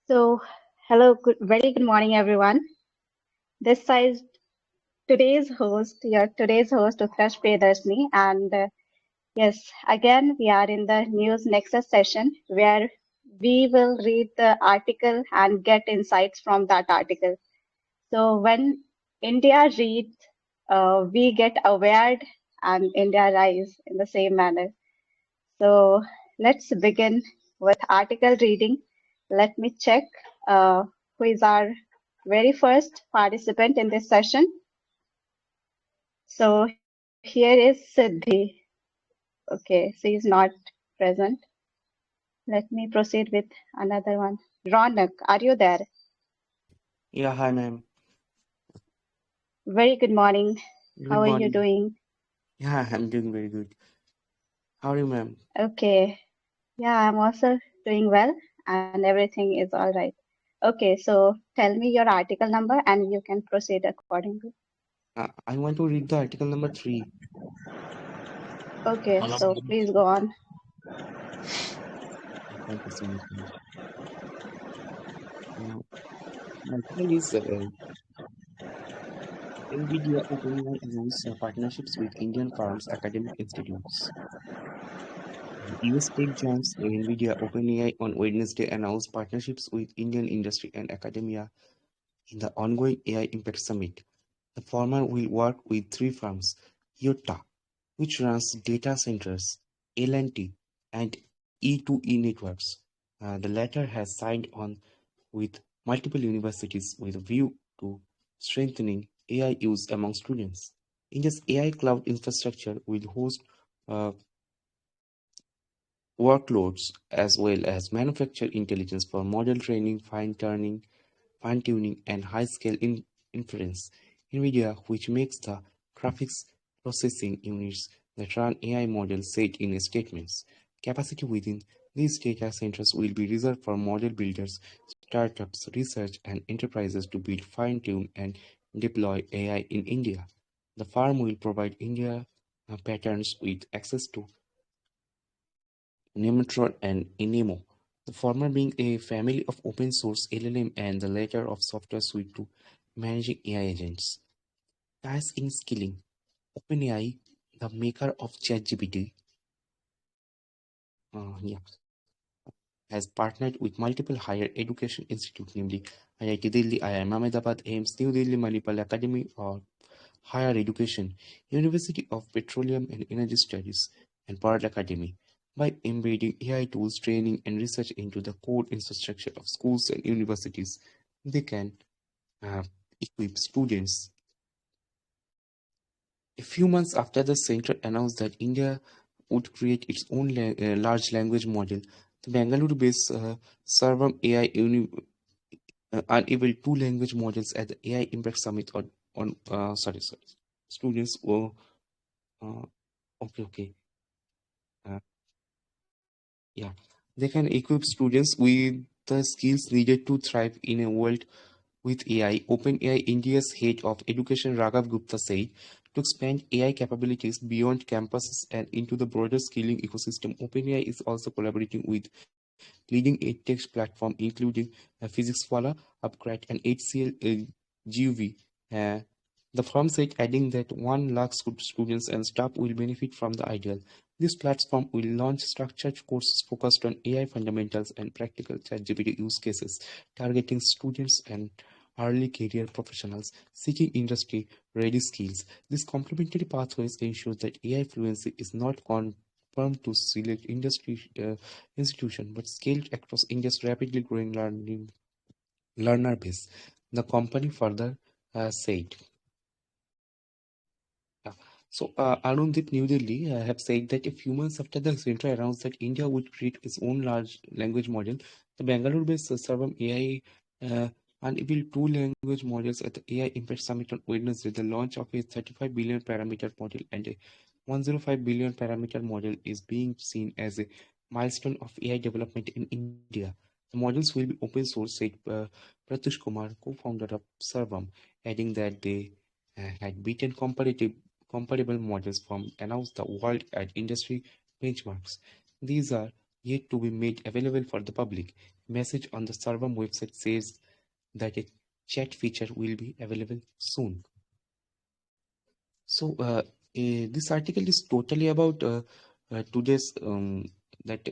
So, very good morning, everyone. This is today's host, Utkarsh EL and yes, again, we are in the News Nexus session where we will read the article and get insights from that article. So, when India reads, we get aware and India rise in the same manner. So let's begin with article reading. Let me check who is our very first participant in this session. So here is Siddhi. Okay, so he's not present. Let me proceed with another one. Ronak, are you there? Yeah, hi ma'am. Very good morning. Good How are you morning. doing? Yeah, I'm doing very good. How are you, ma'am? Okay. Yeah, I'm also doing well and everything is all right. Okay, so tell me your article number and you can proceed accordingly. I want to read the article number 3. Okay, so please go on. Thank you so much, ma'am. The article is NVIDIA OpenAI announce partnerships with Indian firms, academic institutes. US tech giants NVIDIA OpenAI on Wednesday announced partnerships with Indian industry and academia in the ongoing AI Impact Summit. The former will work with three firms: Yotta, which runs data centers, L&T, and E2E networks. The latter has signed on with multiple universities with a view to strengthening AI use among students. India's AI cloud infrastructure will host uh, workloads as well as manufacture intelligence for model training, fine-tuning, and high-scale inference. NVIDIA, which makes the graphics processing units that run AI models, said in statements, capacity within these data centers will be reserved for model builders, startups, research, and enterprises to build, fine-tune, and deploy AI in India. The firm will provide India patterns with access to Nematron and Enemo, the former being a family of open source LLM and the latter of software suite to managing AI agents. Ties in skilling. OpenAI, the maker of ChatGPT, yeah, has partnered with multiple higher education institutes, namely IIT Delhi, IIM Ahmedabad, AIMS, New Delhi, Manipal Academy of Higher Education, University of Petroleum and Energy Studies, and Pearl Academy. By embedding AI tools, training, and research into the core infrastructure of schools and universities, they can uh, equip students. A few months after the center announced that India would create its own large language model, the Bangalore-based Sarvam AI unveiled two language models at the AI Impact Summit sorry. Students were uh, okay. Uh, yeah, they can equip students with the skills needed to thrive in a world with AI. OpenAI India's head of education Raghav Gupta said to expand AI capabilities beyond campuses and into the broader skilling ecosystem, OpenAI is also collaborating with leading edtech platforms including PhysicsWallah, Upgrad, and HCL GUV. Uh, the firm said, adding that 1 lakh students and staff will benefit from the ideal. This platform will launch structured courses focused on AI fundamentals and practical ChatGPT use cases, targeting students and early career professionals seeking industry ready skills. These complementary pathways ensure that AI fluency is not confined to select industry institution but scaled across India's rapidly growing learner base. The company further said. Yeah. So, Arundhip New Delhi have said that a few months after the center announced that India would create its own large language model, the Bangalore-based Sarvam AI unveiled two language models at the AI Impact Summit on Wednesday. The launch of a 35 billion parameter model and a 105 billion parameter model is being seen as a milestone of AI development in India. The models will be open source, said Pratush Kumar, co-founder of Sarvam, adding that they had beaten comparable models from announced the world at industry benchmarks. These are yet to be made available for the public. message on the server website says that a chat feature will be available soon. So this article is totally about today's that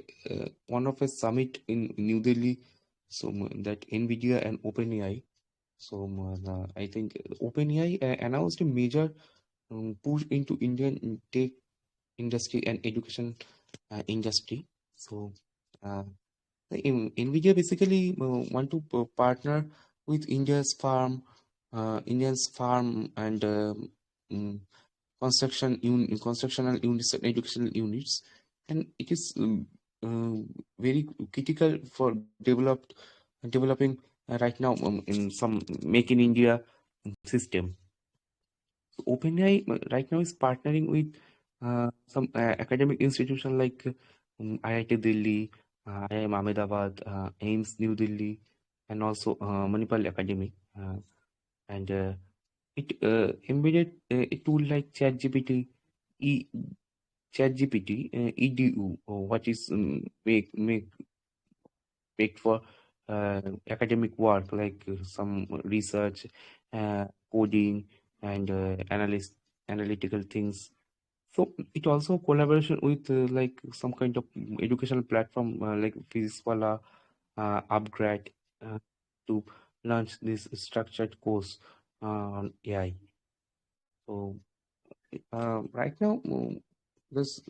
one of a summit in New Delhi. So that NVIDIA and OpenAI. So I think OpenAI announced a major push into Indian tech industry and education industry. So NVIDIA basically want to partner with India's farm and mm, constructional units and educational units, and it is very critical for developing right now in some Make in India system. So OpenAI right now is partnering with some academic institution like IIT Delhi, IIM Ahmedabad, AIMS New Delhi, and also Manipal Academy. And it embedded a tool like E, ChatGPT, EDU, or what is make for academic work like some research, coding, and analytical things. So it also collaboration with like some kind of educational platform like Physicswala, Upgrade to launch this structured course on AI. So right now, this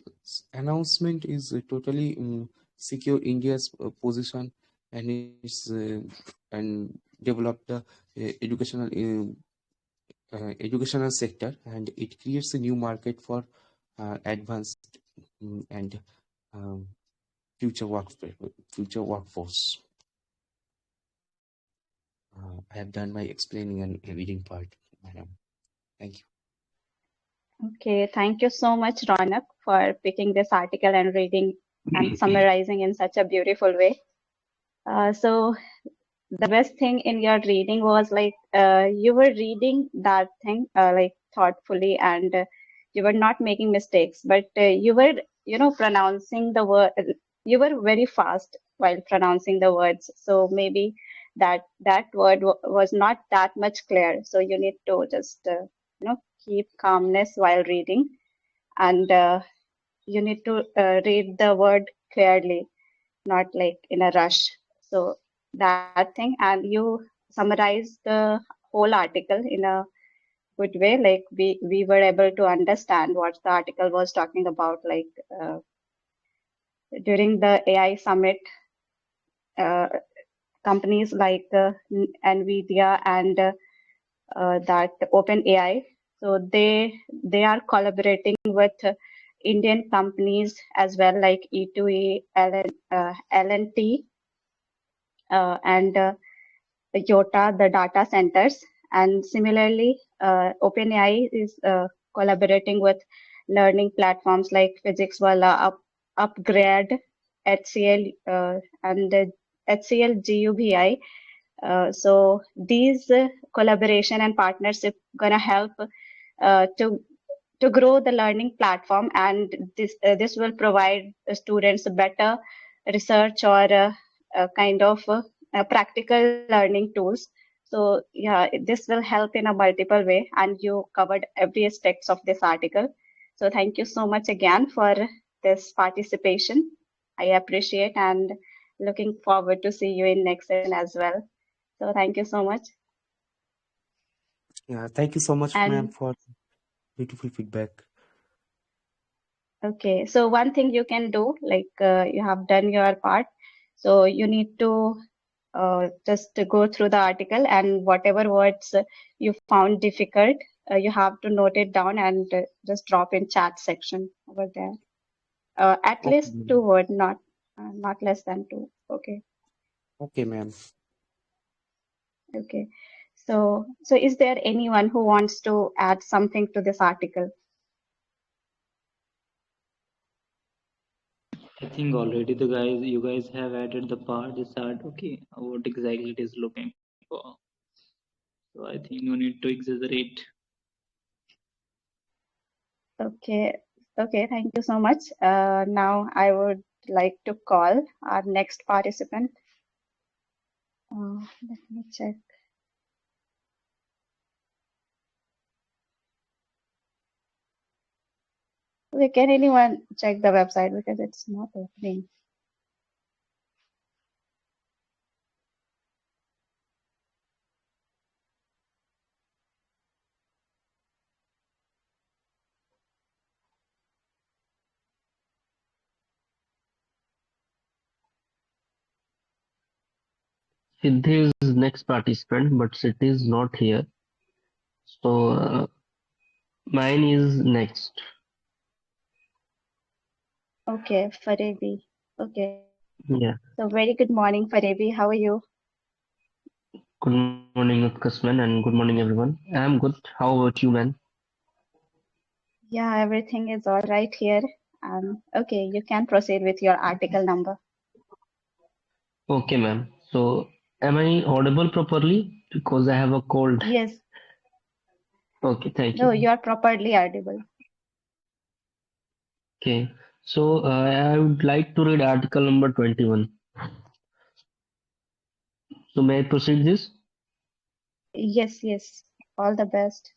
announcement is totally secure India's position and is and develop the educational sector, and it creates a new market for advanced and um, future workforce. I have done my explaining and reading part, madam. Thank you. Okay, thank you so much, Ronak, for picking this article and reading and summarizing in such a beautiful way. So the best thing in your reading was like you were reading that thing like thoughtfully, and you were not making mistakes, but you were, pronouncing the word. You were very fast while pronouncing the words, so maybe that word was not that much clear. So you need to just keep calmness while reading, and you need to read the word clearly, not like in a rush. So that thing, and you summarized the whole article in a good way. Like we were able to understand what the article was talking about. Like during the AI summit, uh, companies like NVIDIA and that OpenAI, so they are collaborating with Indian companies as well, like E2E, LNT, and Yota, the data centers. And similarly, OpenAI is collaborating with learning platforms like Physicswala, Upgrade, HCL, and HCL GUBI. So these collaboration and partnership gonna help to grow the learning platform, and this will provide students better research or kind of practical learning tools. So yeah, this will help in a multiple way, and you covered every aspects of this article. So thank you so much again for this participation. I appreciate, and looking forward to see you in next session as well. So thank you so much. Yeah, thank you so much, ma'am, And for beautiful feedback. okay, so one thing you can do, like you have done your part, so you need to just to go through the article, and whatever words you found difficult, you have to note it down and just drop in chat section over there. At Okay, least two ma'am. words, not less than two. Okay, Okay, ma'am. okay. So is there anyone who wants to add something to this article? I think already you guys have added the part, the start, okay, what exactly it is looking for. So I think no need to exaggerate. Okay, okay, thank you so much. Now I would like to call our next participant. Let me check. Can anyone check the website because it's not opening? Siddhi is next participant, but Siddhi is not here. So mine is next. Okay, Farebi. Okay. Yeah. So very good morning, Farebi. How are you? Good morning, Utkarsh man, and good morning, everyone. I'm good. How about you, man? Yeah, everything is all right here. Okay, you can proceed with your article number. Okay, ma'am. So, am I audible properly? Because I have a cold. Yes. Okay, thank No, you. you are properly audible. Okay. So, I would like to read article number 21. So, may I proceed this? Yes, yes. All the best.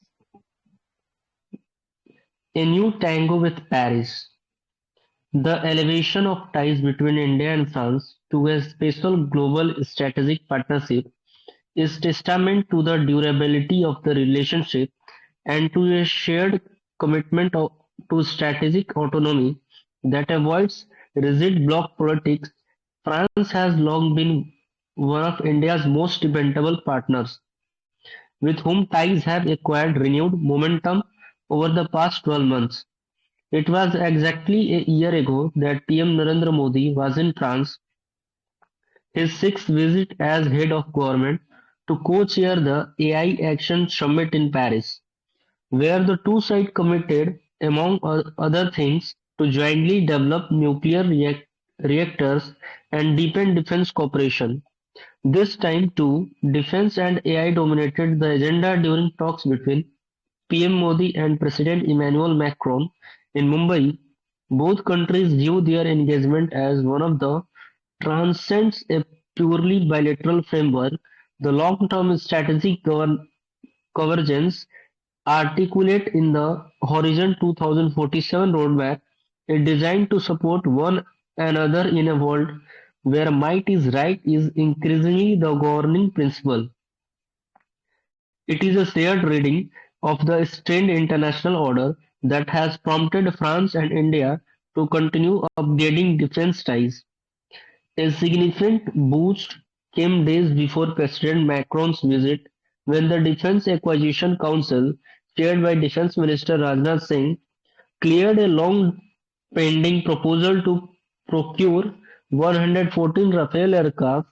A new tango with Paris. The elevation of ties between India and France to a special global strategic partnership is testament to the durability of the relationship and to a shared commitment to strategic autonomy that avoids rigid bloc politics. France has long been one of India's most dependable partners, with whom ties have acquired renewed momentum over the past 12 months. It was exactly a year ago that PM Narendra Modi was in France, his sixth visit as head of government, to co-chair the AI Action Summit in Paris, where the two sides committed, among other things, to jointly develop nuclear reactors and deepen defense cooperation. This time too, defense and AI dominated the agenda during talks between PM Modi and President Emmanuel Macron in Mumbai. Both countries view their engagement as one of the transcends a purely bilateral framework. The long-term strategic convergence articulate in the Horizon 2047 roadmap is designed to support one another in a world where might is right is increasingly the governing principle. It is a shared reading of the strained international order that has prompted France and India to continue upgrading defense ties. A significant boost came days before President Macron's visit when the Defense Acquisition Council, chaired by Defense Minister Rajnath Singh, cleared a long pending proposal to procure 114 Rafale aircraft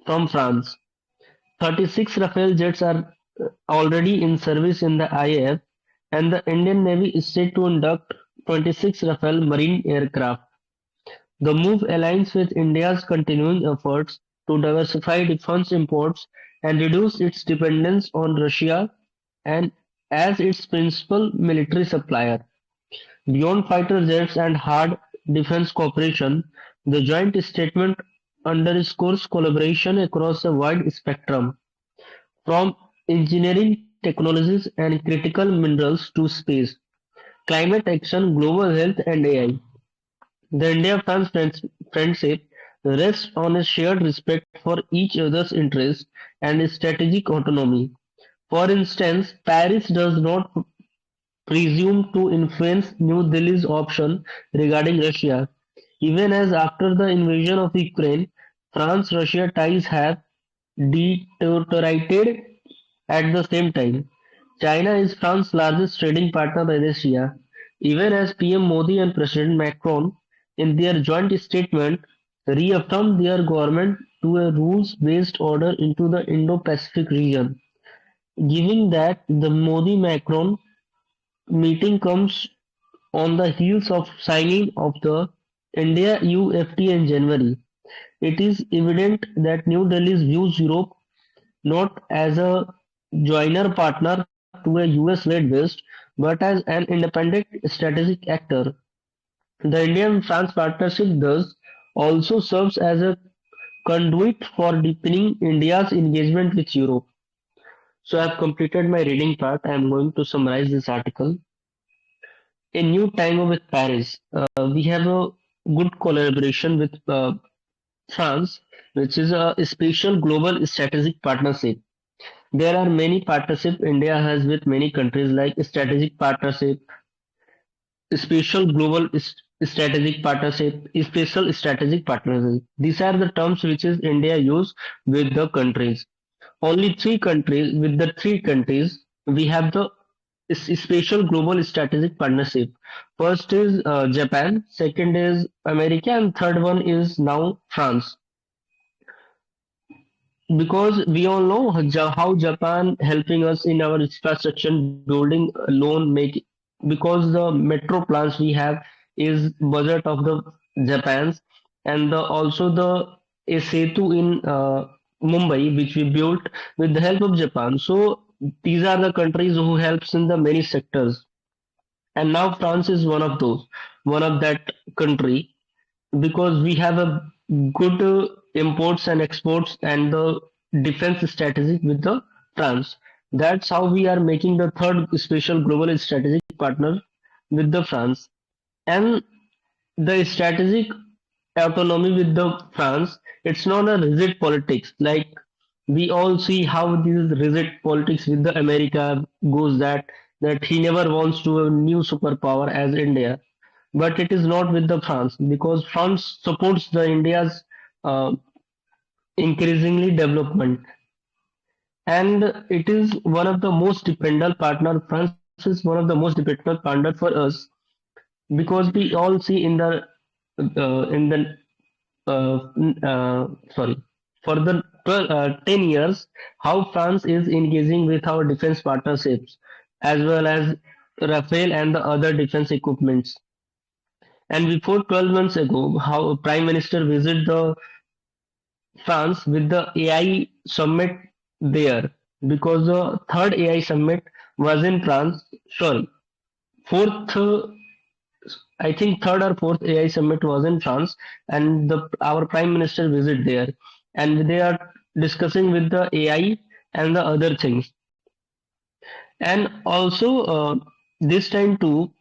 from France. 36 Rafale jets are already in service in the IAF, and the Indian Navy is set to induct 26 Rafale marine aircraft. The move aligns with India's continuing efforts to diversify defense imports and reduce its dependence on Russia and as its principal military supplier. Beyond fighter jets and hard defense cooperation, the joint statement underscores collaboration across a wide spectrum, from engineering technologies and critical minerals to space, climate action, global health, and AI. The India-France friendship rests on a shared respect for each other's interests and strategic autonomy. For instance, Paris does not presume to influence New Delhi's option regarding Russia, even as after the invasion of Ukraine, France-Russia ties have deteriorated at the same time. China is France's largest trading partner in Asia, even as PM Modi and President Macron, in their joint statement, reaffirmed their government to a rules-based order into the Indo-Pacific region. Given that the Modi-Macron meeting comes on the heels of signing of the India-EU FTA in January, it is evident that New Delhi views Europe not as a joiner partner to a US-led West, but as an independent strategic actor. The India-France partnership thus also serves as a conduit for deepening India's engagement with Europe. So I've completed my reading part. I'm going to summarize this article. A new tango with Paris. We have a good collaboration with France, which is a special global strategic partnership. There are many partnerships India has with many countries like strategic partnership, special global strategic partnership, special strategic partnership. These are the terms which is India use with the countries. Only three countries, with the three countries, we have the special global strategic partnership. First is Japan, second is America, and third one is now France. Because we all know how Japan helping us in our infrastructure building loan make, because the metro plans we have is budget of the Japan's, and also the a setu in Mumbai which we built with the help of Japan. So these are the countries who helps in the many sectors, and now France is one of those, one of that country, because we have a good imports and exports and the defense strategy with the France. That's how we are making the third special global strategic partner with the France. And the strategic autonomy with the France, it's not a rigid politics. Like we all see how this rigid politics with the America goes, that he never wants to a new superpower as India, but it is not with the France, because France supports the India's uh, increasingly development, and it is one of the most dependable partner. France is one of the most dependable partner for us, because we all see in the sorry, for the 10 years how France is engaging with our defense partnerships as well as Rafale and the other defense equipments. And before 12 months ago, how Prime Minister visited the France with the AI summit there, because the third AI summit was in France. Sorry, fourth, I think third or fourth AI summit was in France, and our Prime Minister visit there, and they are discussing with the AI and the other things. And also this time too,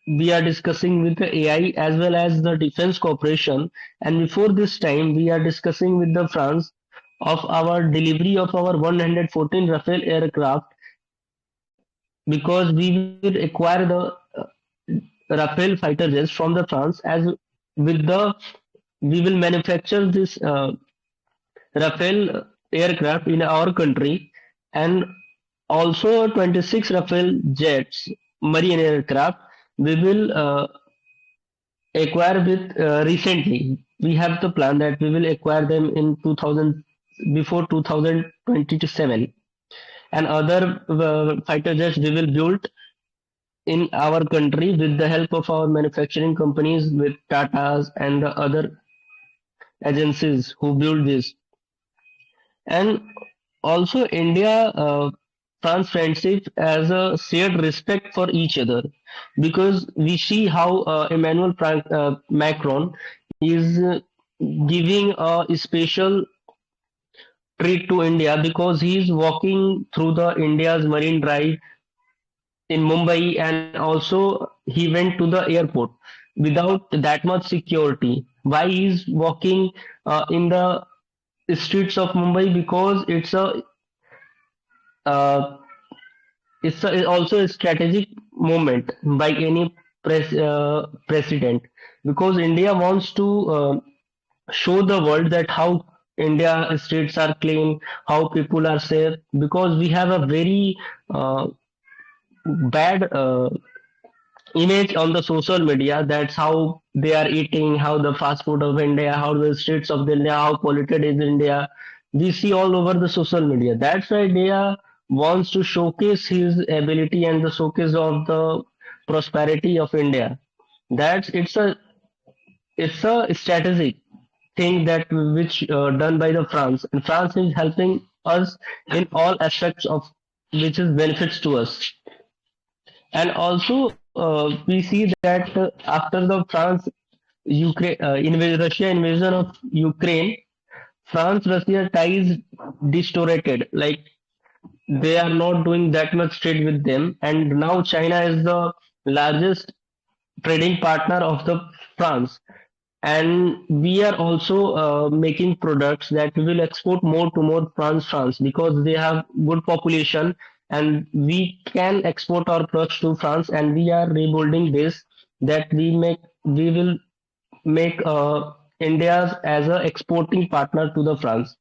we are discussing with the AI as well as the defense cooperation. And before this time, we are discussing with the France of our delivery of our 114 Rafale aircraft, because we will acquire the Rafale fighter jets from the France, as with the we will manufacture this Rafale aircraft in our country, and also 26 Rafale jets, marine aircraft, we will acquire with recently. We have the plan that we will acquire them in 2000, before 2027, and other fighter jets we will build in our country with the help of our manufacturing companies, with Tata's and the other agencies who build this. And also India France friendship as a shared respect for each other, because we see how Macron is giving a special treat to India, because he is walking through the India's Marine Drive in Mumbai, and also he went to the airport without that much security. Why he is walking in the streets of Mumbai? Because uh, it's also a strategic moment by any president, because India wants to show the world that how India streets are clean, how people are safe, because we have a very bad image on the social media. That's how they are eating, how the fast food of India, how the streets of India, how polluted is India. We see all over the social media. That's why India wants to showcase his ability and the showcase of the prosperity of India. That's it's a strategic thing that which done by the France, and France is helping us in all aspects of which is benefits to us. And also we see that after the France Ukraine Russia invasion of Ukraine, France-Russia ties distorted, like they are not doing that much trade with them, and now China is the largest trading partner of the France, and we are also making products that we will export more to more France because they have good population, and we can export our products to France, and we are rebuilding this, that we will make India as a exporting partner to the France,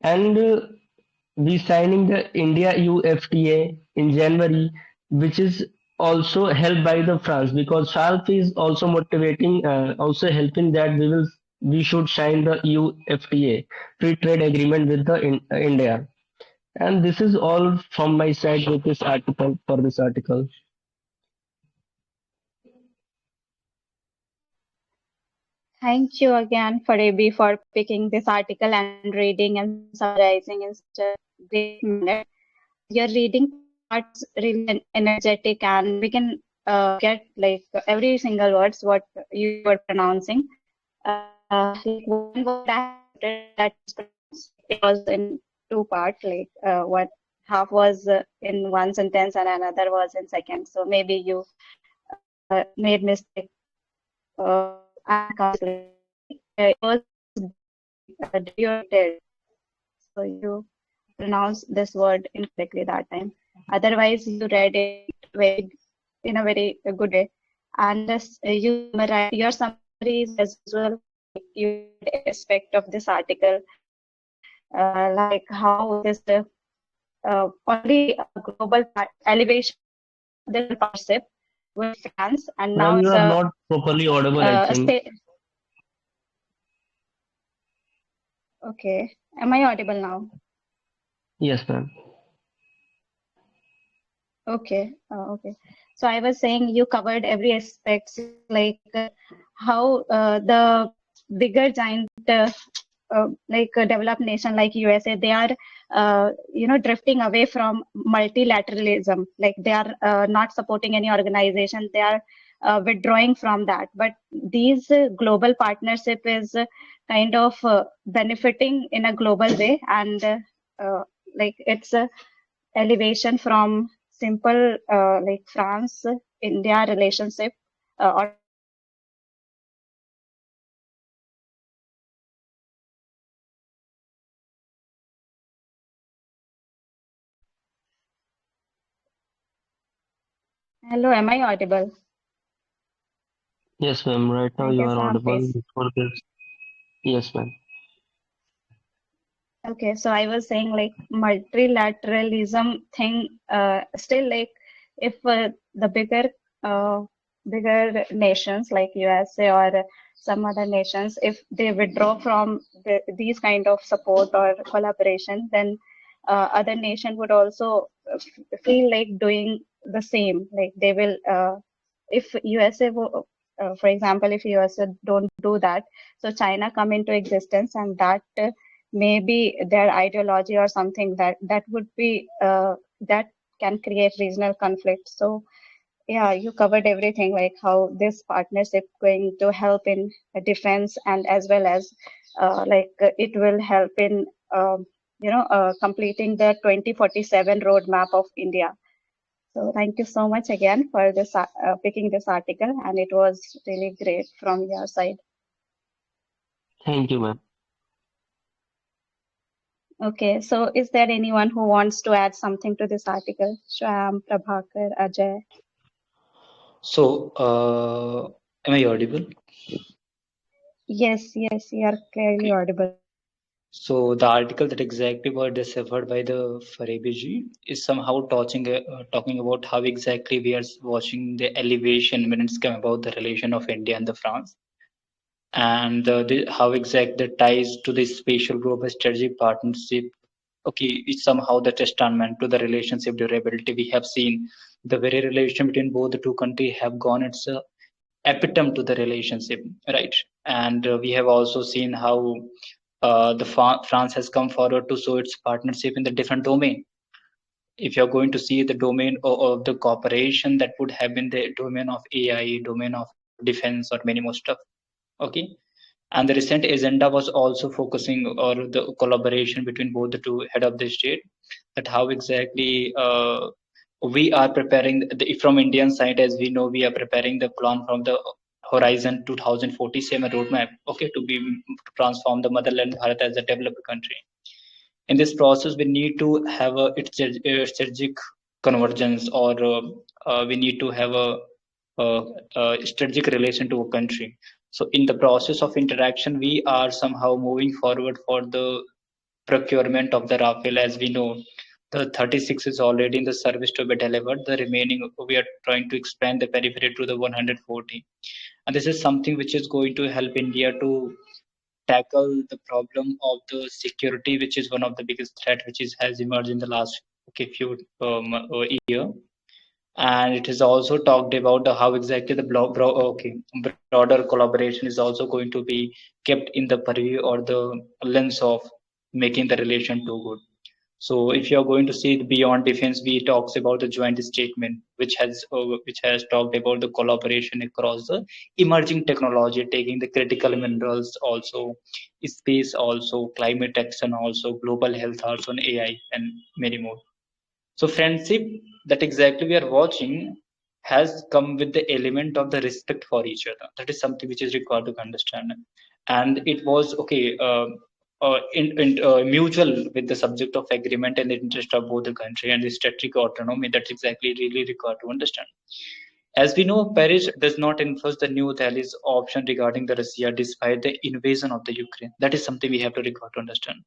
and we signing the India EU FTA in January, which is also helped by the France, because France is also motivating, also helping that we should sign the EU FTA, free trade agreement with the India. And this is all from my side with this article, for this article. Thank you again, Farabi, for picking this article and reading and summarizing in such a great manner. Your reading part's really energetic, and we can get like every single words what you were pronouncing. Like one word I have noted that is pronounced, it was in two parts. Like what half was in one sentence and another was in second. So maybe you made mistake unconsciously. It was deteriorated. So you pronounced this word incorrectly that time. Otherwise, you read it very in a very good way, and this, you summarize your summaries as well. You aspect of this article, like how this only a global elevation this partnership with France, and Ma'am, now you it's are not properly audible, I a think. state. Okay, am I audible now? Yes, ma'am. Okay, okay. So I was saying you covered every aspect, like how the bigger giant, like a developed nation like USA, they are, drifting away from multilateralism. Like they are not supporting any organization. They are withdrawing from that. But these global partnership is kind of benefiting in a global way, and like it's a elevation from simple like France India relationship or hello, am I audible? Yes, ma'am. Right now I you guess are I'm audible. face. Before this, yes, ma'am. Okay, so I was saying like multilateralism thing still like if the uh, bigger nations like USA or some other nations, if they withdraw from these kind of support or collaboration, then other nation would also feel like doing the same. Like they will, if USA, for example, if USA don't do that, so China come into existence, and that maybe their ideology or something that would be that can create regional conflict. So yeah, you covered everything, like how this partnership going to help in defense, and as well as it will help in completing the 2047 roadmap of India. So thank you so much again for this picking this article, and it was really great from your side. Thank you, ma'am. Okay, so is there anyone who wants to add something to this article? Sham, Prabhakar, Ajay. So, am I audible? Yes, yes, you are clearly Okay. audible. So the article that exactly was deciphered by the Farabi is somehow talking about how exactly we are watching the elevation when it's come about the relation of India and the France, and how exact the ties to the spatial global strategic partnership. Okay, is somehow the testament to the relationship durability. We have seen the very relation between both the two countries have gone. It's a epitome to the relationship, right? And we have also seen how France has come forward to show its partnership in the different domain. If you're going to see the domain of the cooperation, that would have been the domain of AI, domain of defense, or many more stuff. Okay, And the recent agenda was also focusing on the collaboration between both the two head of the state, that how exactly we are preparing from Indian side. As we know, we are preparing the plan from the Horizon 2047 roadmap, okay, to transform the motherland Bharat as a developed country. In this process, we need to have a strategic convergence, or we need to have a strategic relation to a country. So in the process of interaction, we are somehow moving forward for the procurement of the Rafale. As we know, the 36 is already in the service to be delivered. The remaining, we are trying to expand the periphery to the 140. And this is something which is going to help India to tackle the problem of the security, which is one of the biggest threat which has emerged in the last few year. And it is also talked about how exactly the broader collaboration is also going to be kept in the purview or the lens of making the relation too good. So if you are going to see it beyond defense, we talks about the joint statement, which has talked about the collaboration across the emerging technology, taking the critical minerals also, space also, climate action also, global health also, and AI, and many more. So friendship that exactly we are watching has come with the element of the respect for each other. That is something which is required to understand. And it was okay, mutual with the subject of agreement and the interest of both the country and the strategic autonomy. That's exactly really required to understand. As we know, Paris does not enforce the New Delhi's option regarding the Russia despite the invasion of the Ukraine. That is something we have to record to understand.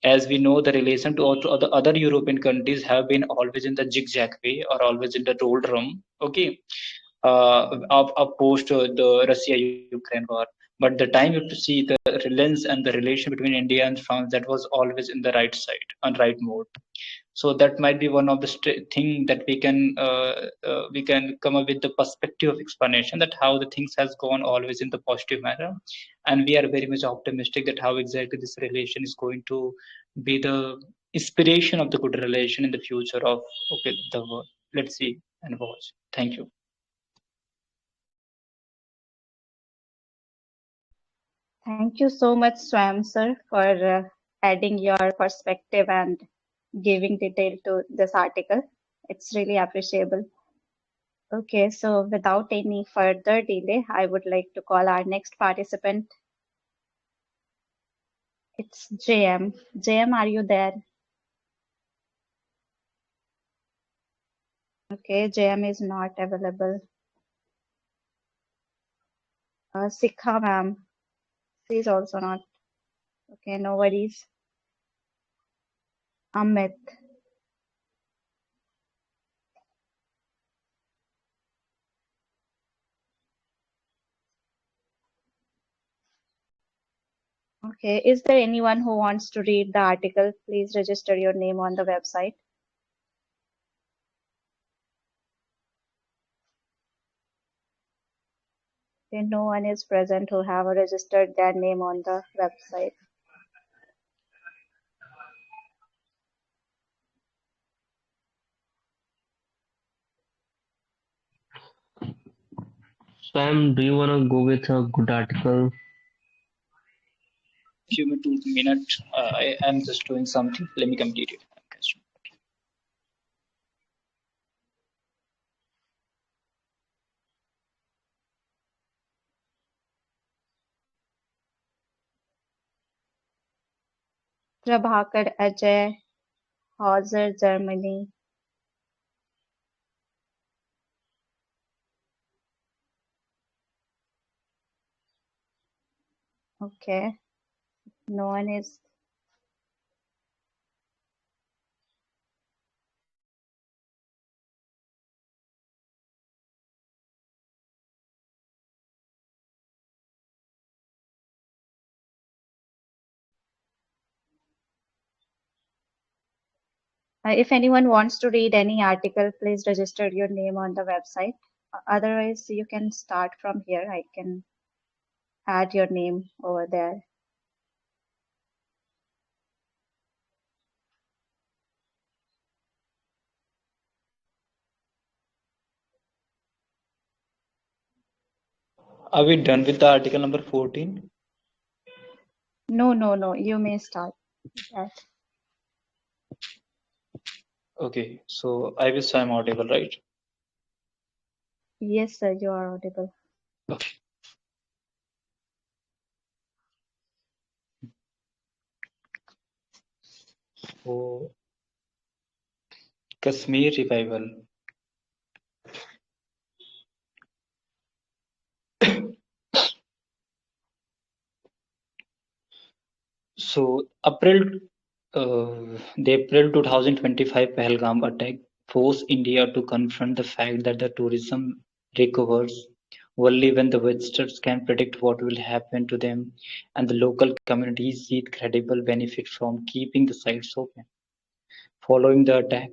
As we know, the relation to the other European countries have been always in the zigzag way, or always in the doldrum. Okay, of post the Russia-Ukraine war. But the time you have to see the lens and the relation between India and France, that was always in the right side and right mode. So that might be one of the thing that we can come up with the perspective of explanation, that how the things has gone always in the positive manner. And we are very much optimistic that how exactly this relation is going to be the inspiration of the good relation in the future of the world. Let's see and watch. Thank you. Thank you so much, Swam sir, for adding your perspective and giving detail to this article. It's really appreciable. Okay, so without any further delay, I would like to call our next participant. It's JM. JM, are you there? Okay, JM is not available. Sikha ma'am, she's also not. Okay, no worries. Amit. Okay, is there anyone who wants to read the article? Please register your name on the website. Okay, no one is present who have registered their name on the website. Sam, do you want to go with a good article? Few minutes. I am just doing something. Let me complete it. Prabhakar Ajay, Hauser, Germany. Okay, no one is. If anyone wants to read any article, please register your name on the website. Otherwise, you can start from here. I can add your name over there. Are we done with the article number 14? No. You may start. Yes, Okay, so I wish I'm audible, right? yes, sir. You are audible. Okay. So Kashmir revival. So the April 2025 Pahalgam attack forced India to confront the fact that the tourism recovers only when the visitors can predict what will happen to them and the local communities see credible benefit from keeping the sites open. Following the attack,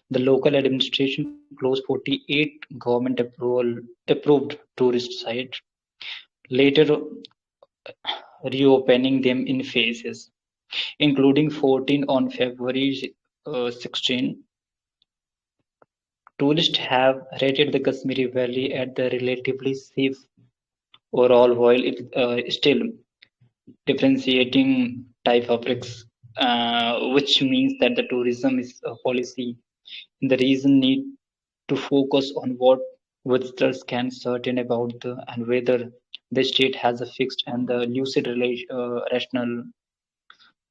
the local administration closed 48 approved tourist sites, later reopening them in phases, including 14 on February 16. Tourists have rated the Kashmiri Valley at the relatively safe overall, while it still differentiating type of risks, which means that the tourism is a policy in the region need to focus on what visitors can certain about and whether the state has a fixed and the lucid rationale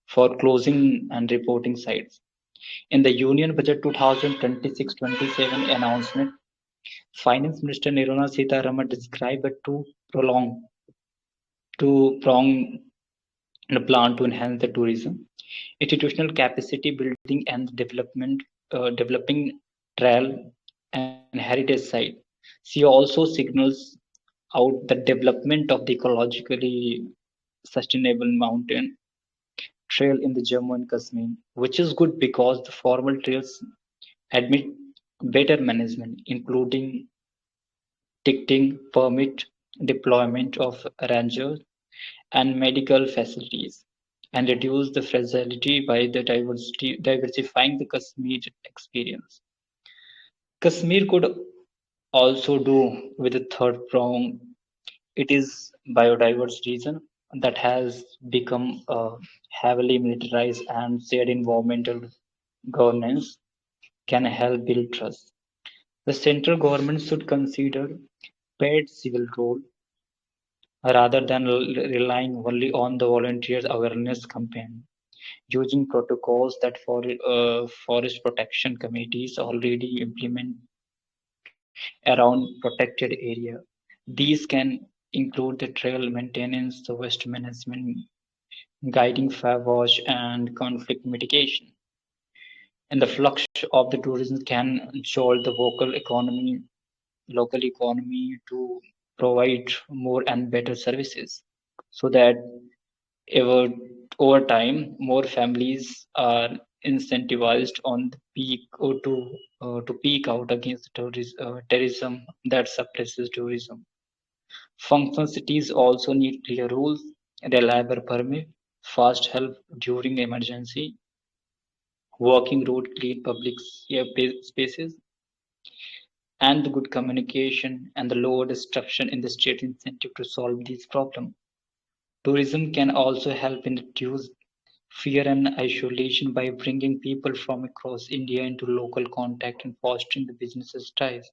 for closing and reporting sites. In the Union Budget 2026-27 announcement, Finance Minister Nirmala Sitharaman described a two-pronged plan to enhance the tourism, institutional capacity building, and developing trail and heritage site. She also signals out the development of the ecologically sustainable mountain trail in the Jammu and Kashmir, which is good because the formal trails admit better management, including ticketing, permit, deployment of rangers, and medical facilities, and reduce the fragility by the diversifying the Kashmir experience. Kashmir could also do with the third prong. It is biodiverse region that has become heavily militarized, and shared environmental governance can help build trust. The central government should consider paid civil role rather than relying only on the volunteers awareness campaign, using protocols that forest protection committees already implement around protected area. These can include the trail maintenance, the waste management, guiding fire wash, and conflict mitigation. And the flux of the tourism can jolt the local economy to provide more and better services, so that ever over time more families are incentivized on the peak or to peak out against terrorism that suppresses tourism. Functional cities also need clear rules, reliable permit, fast help during emergency, walking route, clean public spaces, and the good communication and the lower destruction in the state incentive to solve these problems. Tourism can also help in reduce fear and isolation by bringing people from across India into local contact and fostering the business ties.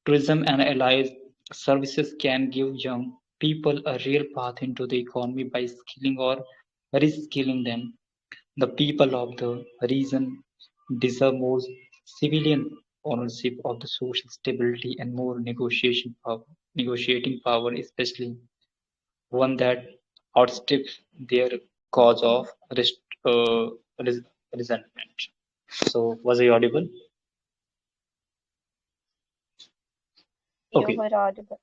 Tourism and allied services can give young people a real path into the economy by skilling or reskilling them. The people of the region deserve more civilian ownership of the social stability and more negotiating power, especially one that outstrips their cause of uh, res- resentment. So, was I audible? You Okay. were audible.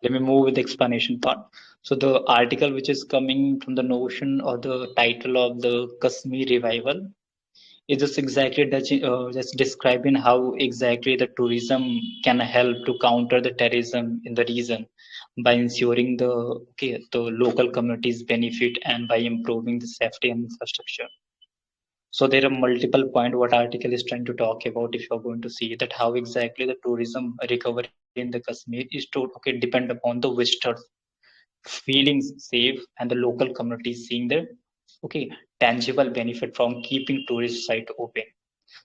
Let me move with the explanation part. So, the article which is coming from the notion or the title of the Kashmir revival is just exactly just describing how exactly the tourism can help to counter the terrorism in the region by ensuring the local communities benefit and by improving the safety and infrastructure. So there are multiple points what article is trying to talk about. If you're going to see that how exactly the tourism recovery in the Kashmir is to depend upon the visitors feeling safe, and the local communities seeing the tangible benefit from keeping tourist site open.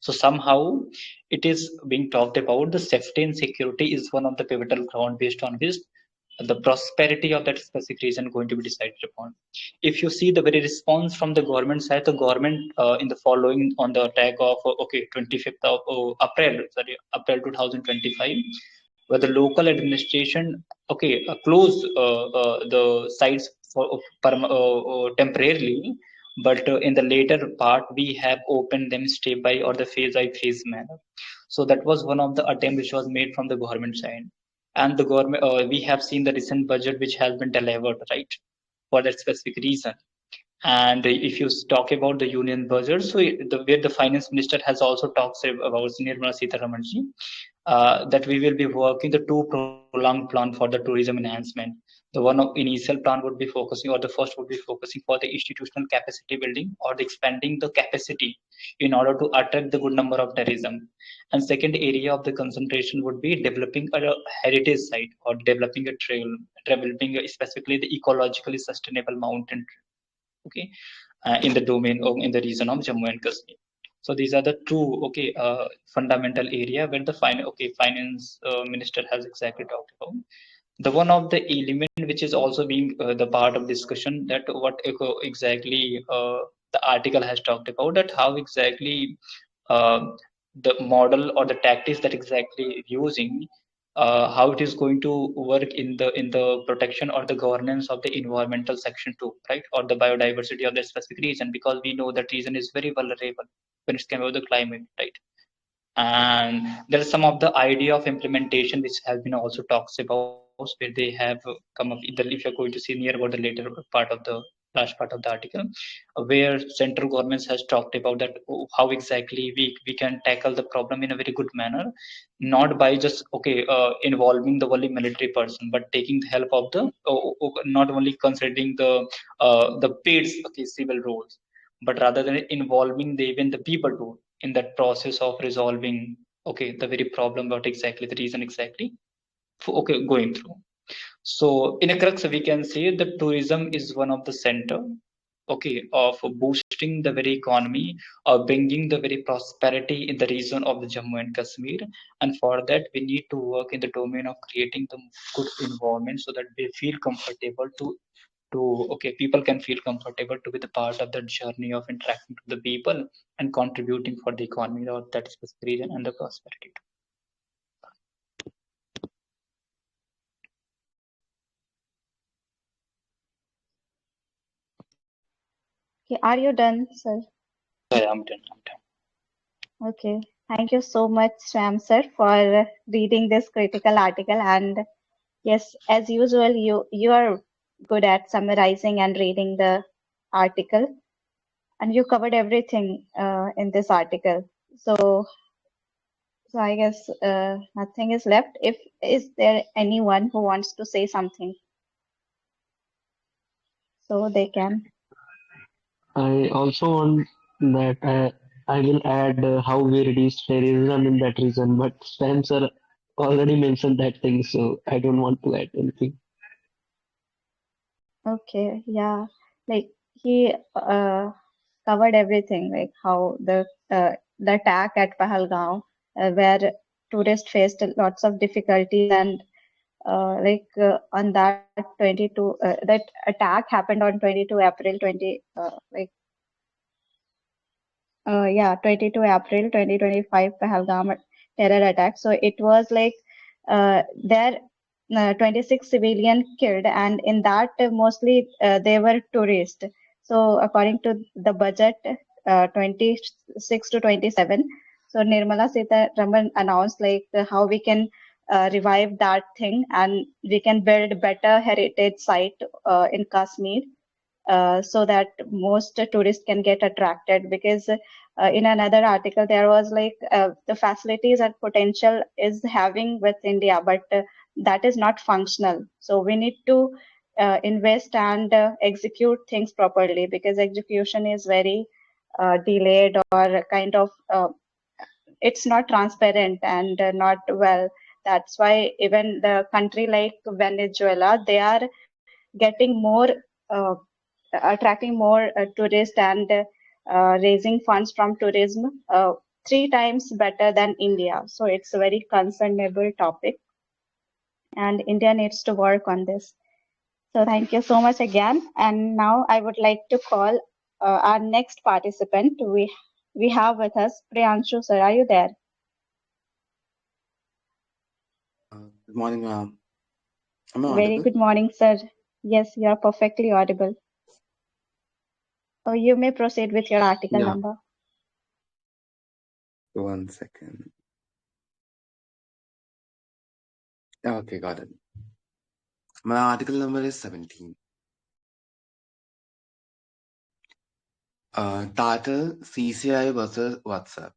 So somehow it is being talked about the safety and security is one of the pivotal ground based on which the prosperity of that specific region going to be decided upon. If you see the very response from the government side, the government in the following on the attack of 25th of April 2025, where the local administration closed the sites for temporarily, but in the later part we have opened them step by or the phase by phase manner. So that was one of the attempt which was made from the government side, and the government we have seen the recent budget which has been delivered, right, for that specific reason. And if you talk about the union budget, so where the finance minister has also talked about Nirmala Sitharamanji, that we will be working the two prolonged plan for the tourism enhancement. The one of initial plan would be focusing, or the first would be focusing for the institutional capacity building or the expanding the capacity in order to attract the good number of tourism. And second area of the concentration would be developing a heritage site or developing a trail, developing specifically the ecologically sustainable mountain, in the domain or in the region of Jammu and Kashmir. So these are the two fundamental area where the finance minister has exactly talked about. The one of the element which is also being the part of discussion, that what exactly the article has talked about, that how exactly uh, the model or the tactics that exactly using, how it is going to work in the protection or the governance of the environmental section too, right, or the biodiversity of the specific region, because we know that region is very vulnerable when it's come about the climate, right. And there are some of the idea of implementation which has been also talks about, where they have come up either, if you're going to see near about the later part of the last part of the article, where central governments has talked about that how exactly we can tackle the problem in a very good manner, not by just involving the only military person, but taking the help of the not only considering the paid civil roles, but rather than involving even the people too in that process of resolving the very problem, what exactly the reason exactly going through. So in a crux we can say that tourism is one of the center of boosting the very economy, or bringing the very prosperity in the region of the Jammu and Kashmir. And for that we need to work in the domain of creating the good environment so that they feel comfortable to people can feel comfortable to be the part of the journey of interacting with the people and contributing for the economy of that specific region and the prosperity. Okay, are you done, sir? Yeah, I'm done. Okay. Thank you so much, Swam sir, for reading this critical article. And yes, as usual, you are good at summarizing and reading the article, and you covered everything in this article. So I guess nothing is left. If is there anyone who wants to say something, so they can. I also want that I will add how we reduce terrorism in that region, but Spencer already mentioned that thing, so I don't want to add anything. Okay, yeah, like he covered everything, like how the attack at Pahalgaon, where tourists faced lots of difficulties, and on that 22 that attack happened on 22 April 20 yeah, 22 April 2025 Pahalgam terror attack. So it was like there 26 civilian killed, and in that mostly they were tourists. So according to the budget, 26 to 27. So Nirmala Sitharaman announced like how we can revive that thing, and we can build better heritage site in Kashmir, so that most tourists can get attracted, because in another article there was like the facilities and potential is having with India, but that is not functional. So we need to invest and execute things properly, because execution is very delayed, or kind of it's not transparent and not well. That's why even the country like Venezuela, they are getting more, uh, attracting more tourists and raising funds from tourism 3 times better than India. So it's a very concernable topic, and India needs to work on this. So thank you so much again. And now I would like to call our next participant. We have with us Priyanshu sir. Are you there? Good morning, ma'am. Am I Very audible? good morning, sir. Yes, you are perfectly audible. You may proceed with your article Yeah. number. 1 second. Okay, got it. My article number is 17. Title CCI versus WhatsApp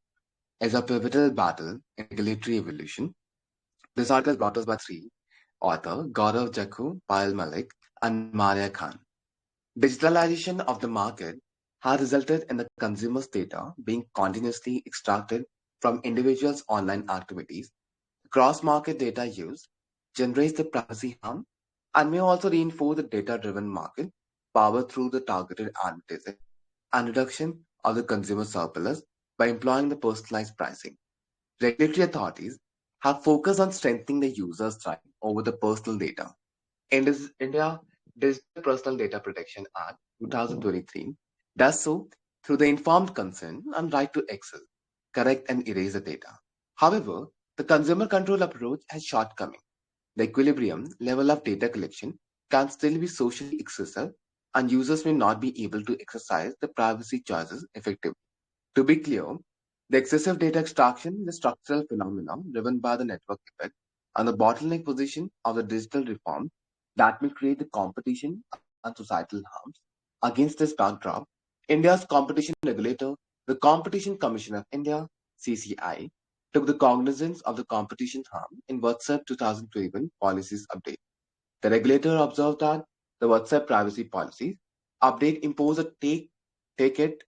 is a pivotal battle in regulatory evolution. This article is brought to us by three author Gaurav Jakhu, Payal Malik, and Maria Khan. Digitalization of the market has resulted in the consumer's data being continuously extracted from individuals' online activities. Cross-market data use generates the privacy harm and may also reinforce the data-driven market power through the targeted advertising and reduction of the consumer surplus by employing the personalized pricing. Regulatory authorities have focused on strengthening the user's right over the personal data. In this India Digital Personal Data Protection Act 2023 does so through the informed consent and right to access, correct and erase the data. However, the consumer control approach has shortcomings. The equilibrium level of data collection can still be socially excessive, and users may not be able to exercise the privacy choices effectively. To be clear, the excessive data extraction is a structural phenomenon driven by the network effect and the bottleneck position of the digital reform that may create the competition and societal harms. Against this backdrop, India's competition regulator, the Competition Commission of India, CCI, took the cognizance of the competition harm in WhatsApp 2021 policies update. The regulator observed that the WhatsApp privacy policies update impose a take it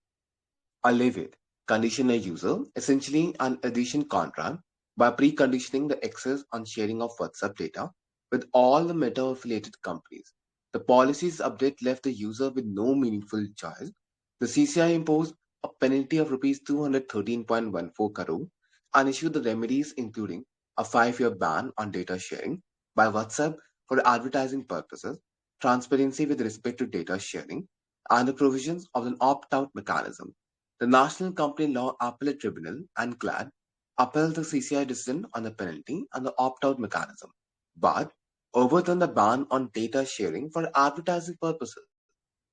or leave it condition a user, essentially an addition contract, by preconditioning the access and sharing of WhatsApp data with all the Meta affiliated companies. The policies update left the user with no meaningful choice. The CCI imposed a penalty of rupees 213.14 crore and issued the remedies including a 5-year ban on data sharing by WhatsApp for advertising purposes, transparency with respect to data sharing, and the provisions of an opt-out mechanism. The National Company Law Appellate Tribunal and GLAD upheld the CCI decision on the penalty and the opt-out mechanism, but overturned the ban on data sharing for advertising purposes.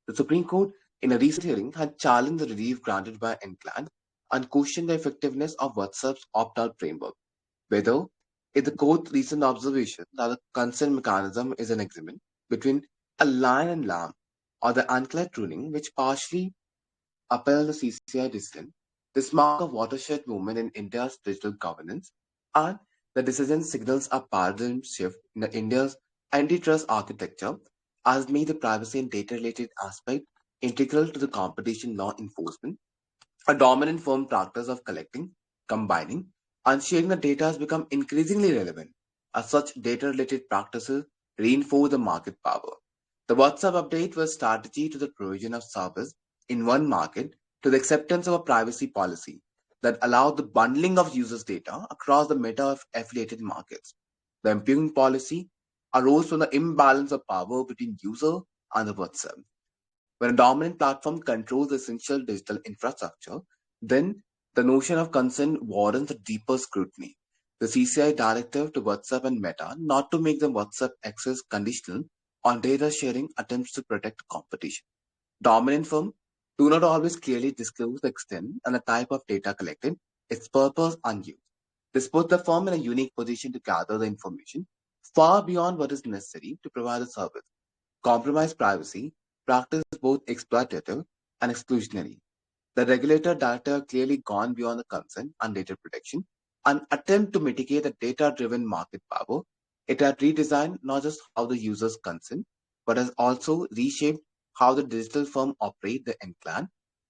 The Supreme Court, in a recent hearing, had challenged the relief granted by NCLAD and questioned the effectiveness of WhatsApp's opt-out framework. Whether, if the court's recent observation that the consent mechanism is an agreement between a lion and lamb, or the unclear ruling which partially upheld the CCI decision, this mark a watershed moment in India's digital governance, and the decision signals a paradigm shift in India's antitrust architecture as made the privacy and data-related aspect integral to the competition law enforcement. A dominant firm practice of collecting, combining, and sharing the data has become increasingly relevant, as such data-related practices reinforce the market power. The WhatsApp update was strategy to the provision of service in one market to the acceptance of a privacy policy that allowed the bundling of users' data across the meta affiliated markets. The impugning policy arose from the imbalance of power between user and the WhatsApp. When a dominant platform controls the essential digital infrastructure, then the notion of consent warrants a deeper scrutiny. The CCI directive to WhatsApp and Meta not to make the WhatsApp access conditional on data sharing attempts to protect competition. Dominant firms do not always clearly disclose the extent and the type of data collected, its purpose and use. This puts the firm in a unique position to gather the information far beyond what is necessary to provide the service. Compromise privacy, practice both exploitative and exclusionary. The regulator data clearly gone beyond the consent and data protection and attempt to mitigate the data-driven market power. It had redesigned not just how the users consent, but has also reshaped how the digital firm operate the enclan.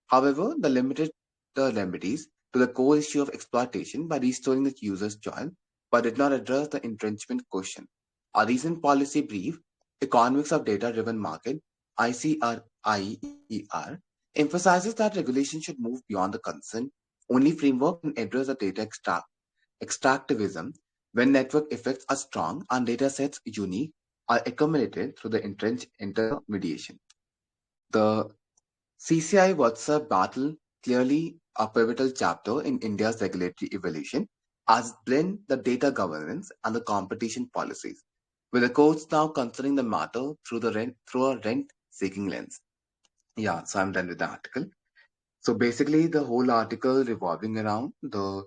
However, the limited the remedies to the core issue of exploitation by restoring the user's choice, but did not address the entrenchment question. A recent policy brief Economics of Data Driven Market, ICR, emphasizes that regulation should move beyond the consent only framework and address the data extractivism when network effects are strong and data sets unique are accumulated through the entrenched intermediation. The CCI WhatsApp battle clearly a pivotal chapter in India's regulatory evolution as blend the data governance and the competition policies, with the courts now considering the matter through a rent seeking lens. Yeah, so I'm done with the article. So basically, the whole article revolving around the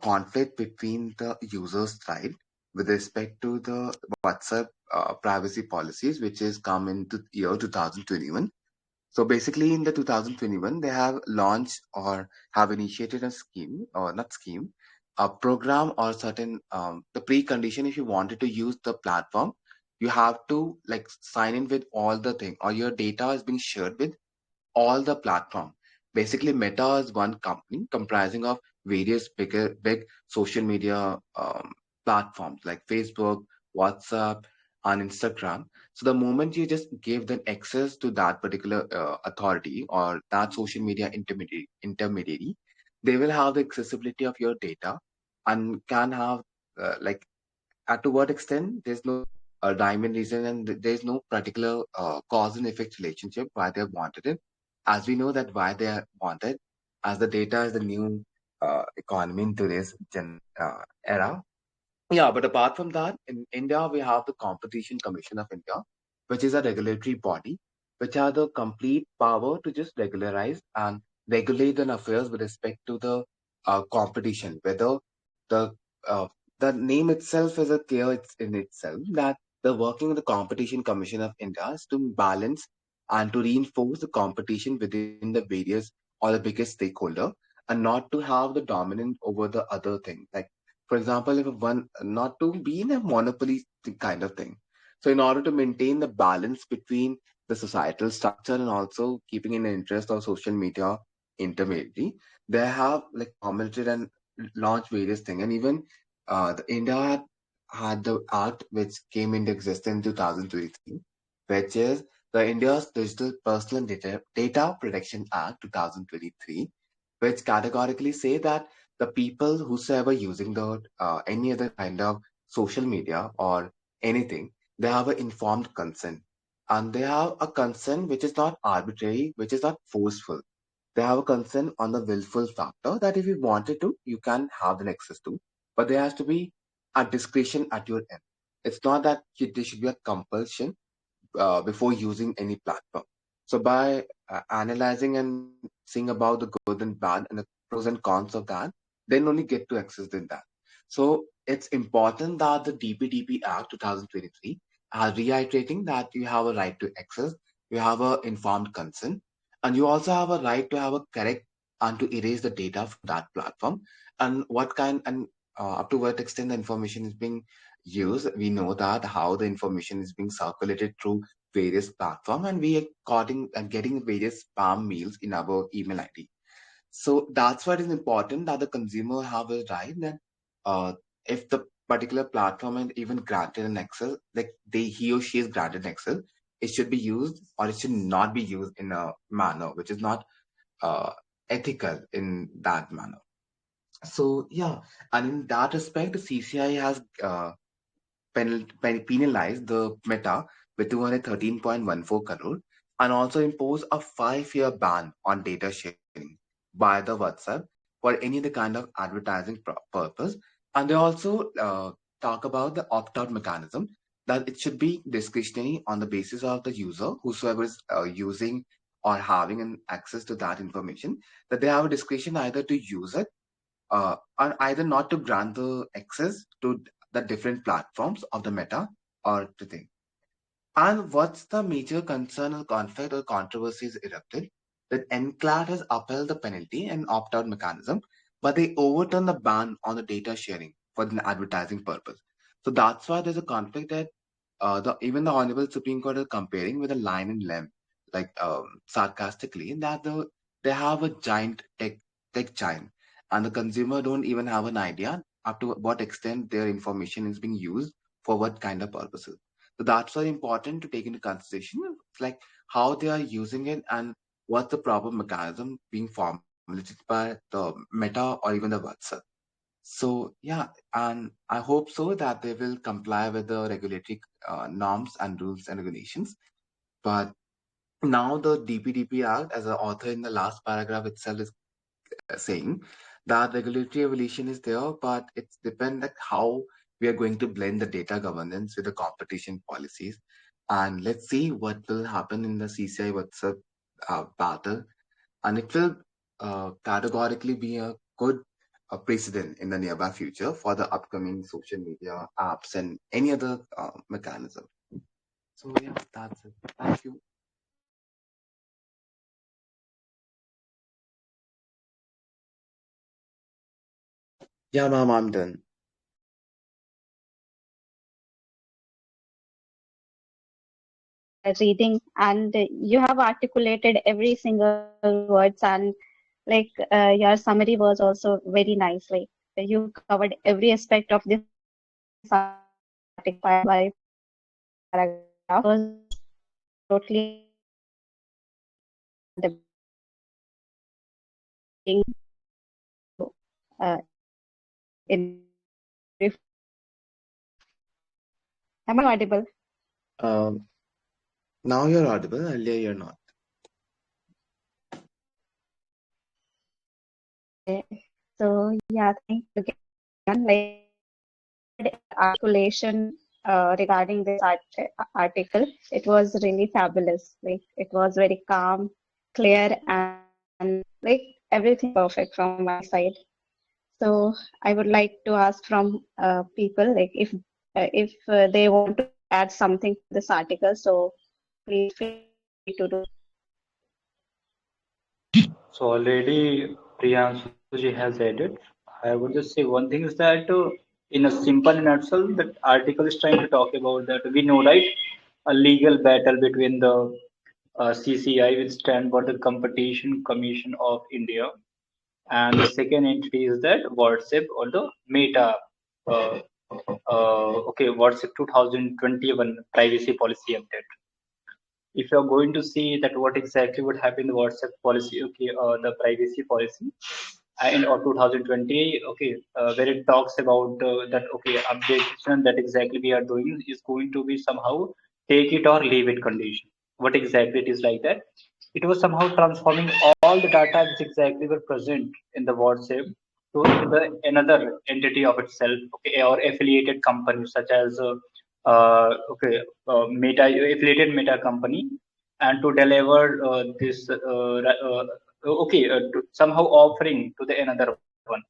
conflict between the user's right with respect to the WhatsApp privacy policies, which is come into year 2021. So basically, in the 2021, they have launched or have initiated a scheme, or not scheme, a program or certain the precondition. If you wanted to use the platform, you have to like sign in with all the thing, or your data is being shared with all the platform. Basically, Meta is one company comprising of various big social media platforms like Facebook, WhatsApp, and Instagram. So the moment you just give them access to that particular authority or that social media intermediary, they will have the accessibility of your data and can have like to what extent there's no diamond reason and there's no particular cause and effect relationship why they wanted it, as we know that why they are wanted, as the data is the new economy in today's era. Yeah, but apart from that, in India, we have the Competition Commission of India, which is a regulatory body, which has the complete power to just regularize and regulate the affairs with respect to the competition. Whether the uh, the name itself is a clear it's in itself that the working of the Competition Commission of India is to balance and to reinforce the competition within the various or the biggest stakeholder, and not to have the dominant over the other thing. Like for example, if one not to be in a monopoly kind of thing. So, in order to maintain the balance between the societal structure and also keeping in the interest of social media intermediary, they have like commented and launched various things. And even India had the act which came into existence in 2023, which is the India's Digital Personal Data Protection Act 2023, which categorically say that the people whosoever using the any other kind of social media or anything, they have an informed consent, and they have a consent which is not arbitrary, which is not forceful. They have a consent on the willful factor that if you wanted to, you can have an access to, but there has to be a discretion at your end. It's not that there should be a compulsion before using any platform. So by analyzing and seeing about the good and bad and the pros and cons of that, then only get to access in that. So it's important that the DPDP Act 2023 are reiterating that you have a right to access, you have a informed consent, and you also have a right to have a correct and to erase the data from that platform. And what kind and up to what extent the information is being used, we know that how the information is being circulated through various platforms, and we are getting various spam mails in our email ID. So that's what is important, that the consumer have a right that uh, if the particular platform and even granted an access, like he or she is granted access, it should be used or it should not be used in a manner which is not uh, ethical in that manner. So yeah, and in that respect, the CCI has penalized the Meta with 213.14 crore and also impose a 5-year ban on data sharing by the WhatsApp for any other kind of advertising purpose. And they also talk about the opt-out mechanism, that it should be discretionary on the basis of the user, whosoever is using or having an access to that information, that they have a discretion either to use it or either not to grant the access to the different platforms of the Meta or the thing. And what's the major concern or conflict or controversies erupted? That NCLAT has upheld the penalty and opt-out mechanism, but they overturn the ban on the data sharing for the advertising purpose. So that's why there's a conflict that even the Honorable Supreme Court is comparing with a lion and lamb, like sarcastically, that they have a giant tech giant, and the consumer don't even have an idea up to what extent their information is being used for what kind of purposes. So that's very important to take into consideration, like how they are using it and what's the proper mechanism being formulated by the Meta or even the WhatsApp. So yeah, and I hope so that they will comply with the regulatory norms and rules and regulations. But now the DPDP Act, as the author in the last paragraph itself is saying, that regulatory evolution is there, but it's depend like how we are going to blend the data governance with the competition policies. And let's see what will happen in the CCI WhatsApp battle, and it will categorically be a good precedent in the nearby future for the upcoming social media apps and any other mechanism. So yeah, that's it. Thank you. Yeah, ma'am, I'm done. Reading, and you have articulated every single words, and like your summary was also very nice. Like you covered every aspect of this article by paragraph. Was totally and the being in brief. Am I audible? Um, Now you're audible, earlier you're not. Okay. So yeah, thank you again. Like articulation regarding this article, it was really fabulous. Like it was very calm, clear, and like everything was perfect from my side. So I would like to ask from people, like if they want to add something to this article, so please feel free to do. So already Priyansuji has added. I would just say one thing is that in a simple nutshell, that article is trying to talk about that we know, right, a legal battle between the CCI, which stand for the Competition Commission of India, and the second entity is that WhatsApp or the Meta. Uh, okay, WhatsApp 2021 privacy policy update. If you're going to see that what exactly would happen in the WhatsApp policy, okay, the privacy policy in of 2020, okay, where it talks about that, okay, updation that exactly we are doing is going to be somehow take it or leave it condition. What exactly it is like that? It was somehow transforming all the data which exactly were present in the WhatsApp to the another entity of itself, okay, or affiliated companies such as okay, Meta affiliated Meta company, and to deliver this okay, to somehow offering to the another one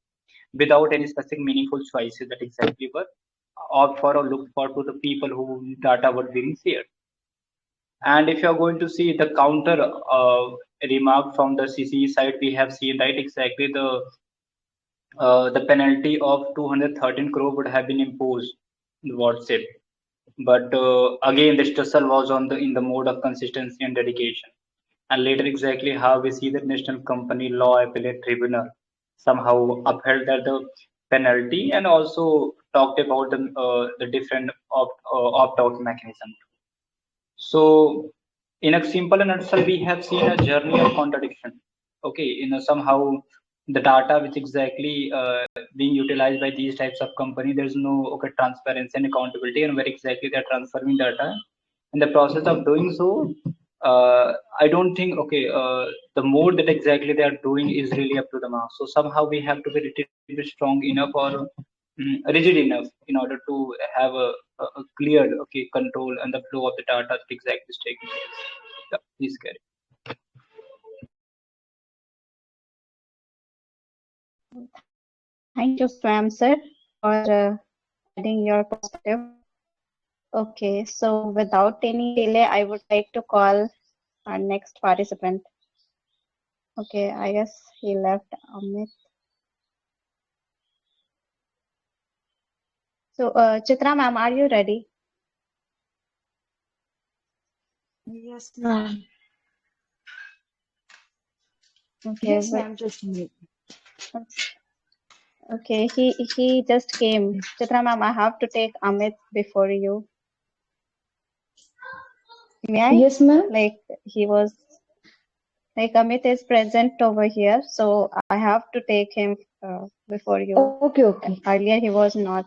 without any specific meaningful choices that exactly were opt for or looked for to the people who data were being shared. And if you are going to see the counter remark from the CCE side, we have seen, right, exactly the penalty of 213 crore would have been imposed in WhatsApp. But again, the stressor was on the in the mode of consistency and dedication. And later, exactly how we see the National Company Law Appellate Tribunal somehow upheld that the penalty and also talked about the different opt out mechanism. So, in a simple nutshell, we have seen a journey of contradiction. Okay, in a somehow the data which exactly being utilized by these types of company, there's no okay transparency and accountability, and where exactly they're transferring data. In the process of doing so, I don't think okay the more that exactly they are doing is really up to the mark. So somehow we have to be little bit strong enough or rigid enough in order to have a clear okay control and the flow of the data that exactly is taking place. Yeah, please carry. Thank you, Swam sir, for adding your perspective. Okay, so without any delay, I would like to call our next participant. Okay, I guess he left, Amit. So, Chitra ma'am, are you ready? Yes, ma'am. Okay, Yes, ma'am. Just a minute. okay, he just came. Chitra ma'am, I have to take Amit before you. May I? Yes, ma'am. Like he was like Amit is present over here, so I have to take him before you. Okay, okay. Earlier he was not.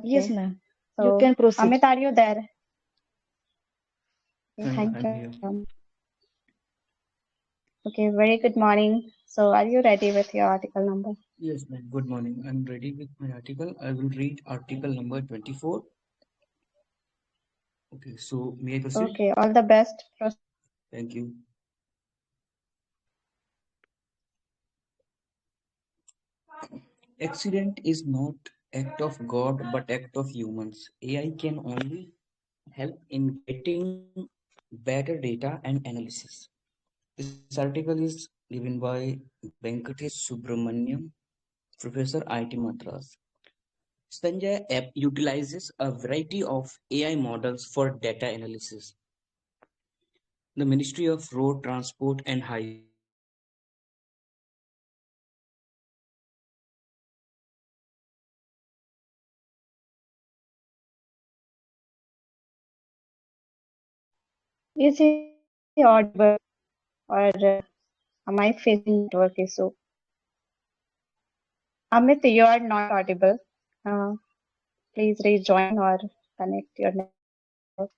Yes, Okay. ma'am. You So can proceed. Amit, are you there? Okay, I'm thank here. you. Okay, very good morning. So are you ready with your article number? Yes, ma'am. Good morning. I'm ready with my article. I will read article number 24. Okay, so may I proceed? Okay, all the best. Thank you. Accident is not act of God but act of humans. AI can only help in getting better data and analysis. This article is given by Venkatesh Subramaniam, Professor IT Madras. Sanjay app utilizes a variety of AI models for data analysis. The Ministry of Road Transport and Highways incorporated Sanjaya into its AI infrastructure. Sanjaya utilizes AI Is he audible or am I facing network issue? Amit, you are not audible. Uh, Please rejoin or connect your network.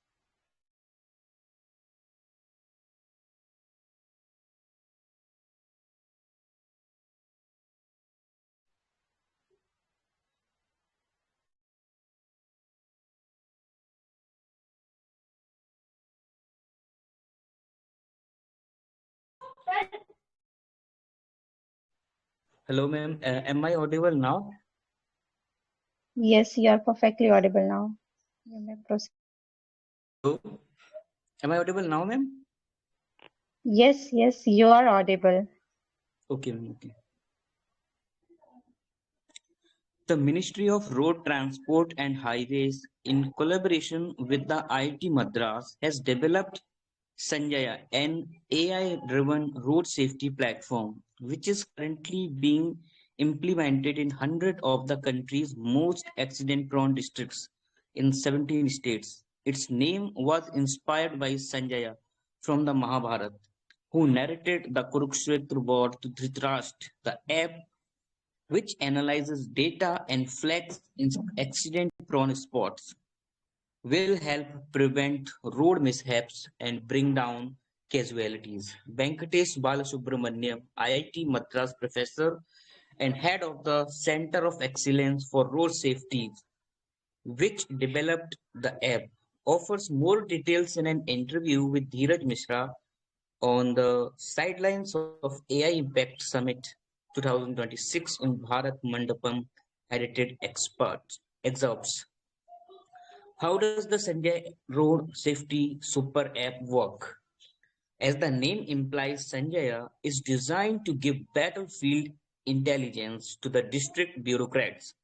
Hello, ma'am. Am I audible now? Yes, you are perfectly audible now. You may proceed. Hello. Am I audible now, ma'am? Yes, yes, you are audible. Okay, ma'am. Okay. The Ministry of Road Transport and Highways, in collaboration with the IIT Madras, has developed Sanjaya, an AI-driven road safety platform, which is currently being implemented in hundreds of the country's most accident-prone districts in 17 states. Its name was inspired by Sanjaya from the Mahabharata, who narrated the Kurukshetra war to Dhritarashtra. The app, which analyzes data and flags in accident-prone spots, will help prevent road mishaps and bring down casualties. Venkatesh Balasubramaniam, IIT Madras professor and head of the Center of Excellence for Road Safety, which developed the app, offers more details in an interview with Dheeraj Mishra on the sidelines of AI Impact Summit 2026 in Bharat Mandapam, edited excerpts. How does the Sanjay Road Safety Super App work? As the name implies, Sanjaya is designed to give battlefield intelligence to the district bureaucrats.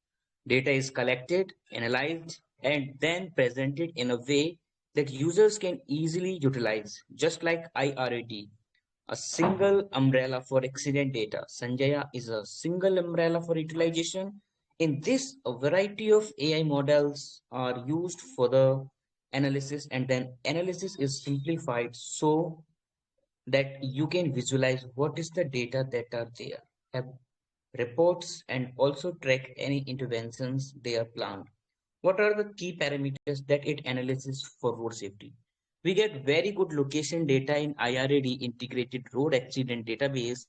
Data is collected, analyzed, and then presented in a way that users can easily utilize, just like IRAD, a single umbrella for accident data. Sanjaya is a single umbrella for utilization. In this, a variety of AI models are used for the analysis, and then analysis is simplified so that you can visualize what is the data that are there, have reports, and also track any interventions they are planned. What are the key parameters that it analyzes for road safety? We get very good location data in IRAD, integrated road accident database.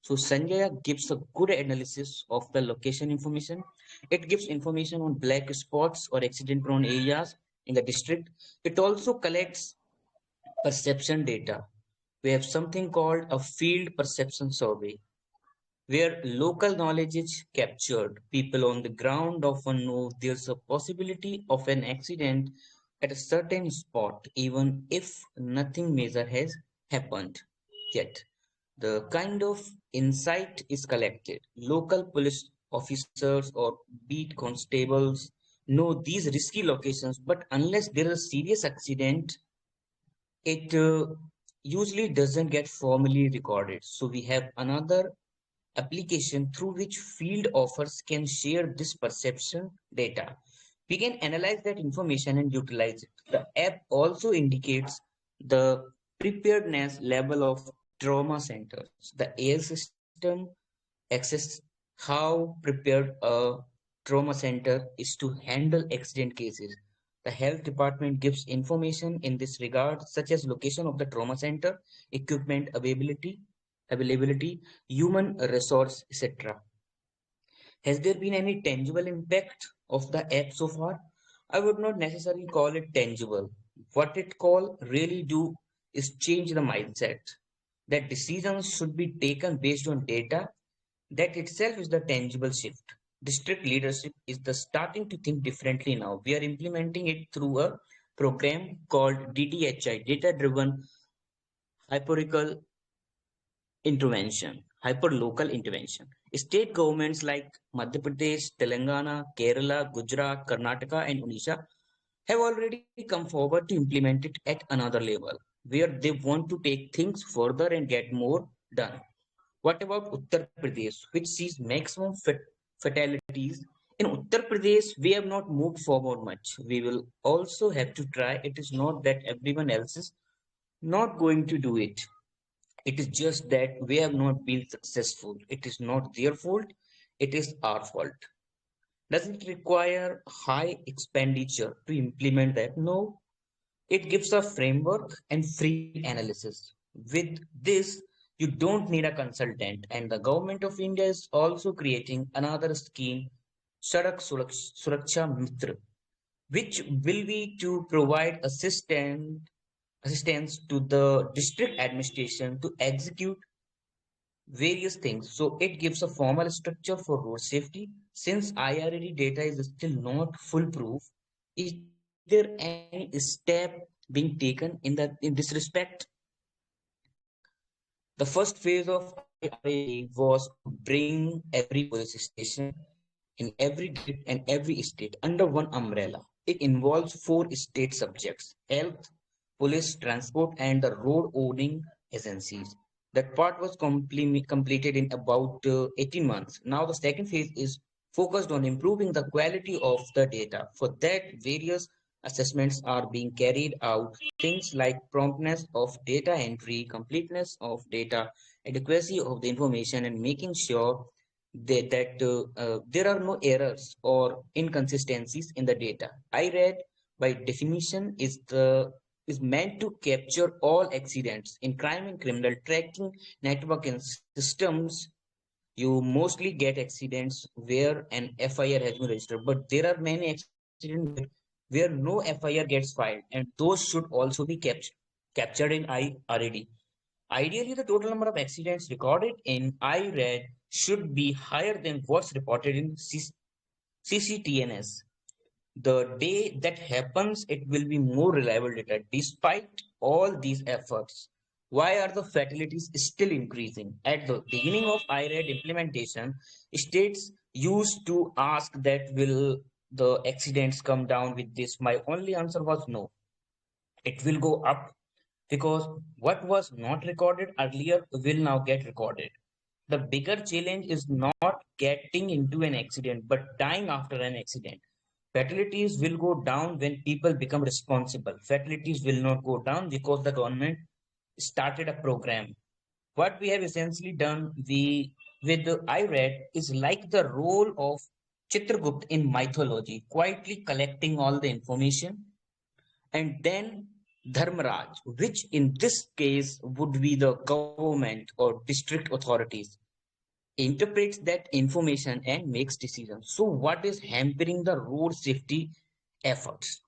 So Sanjaya gives a good analysis of the location information. It gives information on black spots or accident prone areas in the district. It also collects perception data. We have something called a field perception survey where local knowledge is captured. People on the ground often know there's a possibility of an accident at a certain spot, even if nothing major has happened yet. The kind of insight is collected. Local police officers or beat constables know these risky locations, but unless there is a serious accident, it usually doesn't get formally recorded. So we have another application through which field offers can share this perception data. We can analyze that information and utilize it. The app also indicates the preparedness level of trauma centers. The AI system assesses how prepared a trauma center is to handle accident cases. The health department gives information in this regard, such as location of the trauma center, equipment availability, human resource, etc. Has there been any tangible impact of the app so far? I would not necessarily call it tangible. What it call really do is change the mindset that decisions should be taken based on data. That itself is the tangible shift. District leadership is the starting to think differently now. We are implementing it through a program called DDHI, Data Driven Hyperlocal Hyperlocal intervention. State governments like Madhya Pradesh, Telangana, Kerala, Gujarat, Karnataka, and Odisha have already come forward to implement it at another level, where they want to take things further and get more done. What about Uttar Pradesh, which sees maximum fatalities? In Uttar Pradesh, we have not moved forward much. We will also have to try. It is not that everyone else is not going to do it. It is just that we have not been successful. It is not their fault. It is our fault. Does it require high expenditure to implement that? No. It gives a framework and free analysis. With this, you don't need a consultant. And the government of India is also creating another scheme, Sadak Suraksha Mitra, which will be to provide assistance to the district administration to execute various things. So it gives a formal structure for road safety. Since IRAD data is still not foolproof, is there any step being taken in this respect? The first phase of IRAD was to bring every police station in every district and every state under one umbrella. It involves four state subjects: health, police, transport, and the road owning agencies. That part was completed in about 18 months. Now, the second phase is focused on improving the quality of the data. For that, various assessments are being carried out. Things like promptness of data entry, completeness of data, adequacy of the information, and making sure that there are no errors or inconsistencies in the data. I read by definition is meant to capture all accidents in crime and criminal tracking network and systems. You mostly get accidents where an FIR has been registered, but there are many accidents where no FIR gets filed, and those should also be captured in IRAD. Ideally, the total number of accidents recorded in IRAD should be higher than what's reported in CCTNS. The day that happens, it will be more reliable data. Despite all these efforts, why are the fatalities still increasing? At the beginning of IRAD implementation, states used to ask that will the accidents come down with this? My only answer was no. It will go up because what was not recorded earlier will now get recorded. The bigger challenge is not getting into an accident, but dying after an accident. Fatalities will go down when people become responsible. Fatalities will not go down because the government started a program. What we have essentially done with the IRAD is like the role of Chitragupt in mythology, quietly collecting all the information, and then Dharmaraj, which in this case would be the government or district authorities, interprets that information and makes decisions. So, what is hampering the road safety efforts?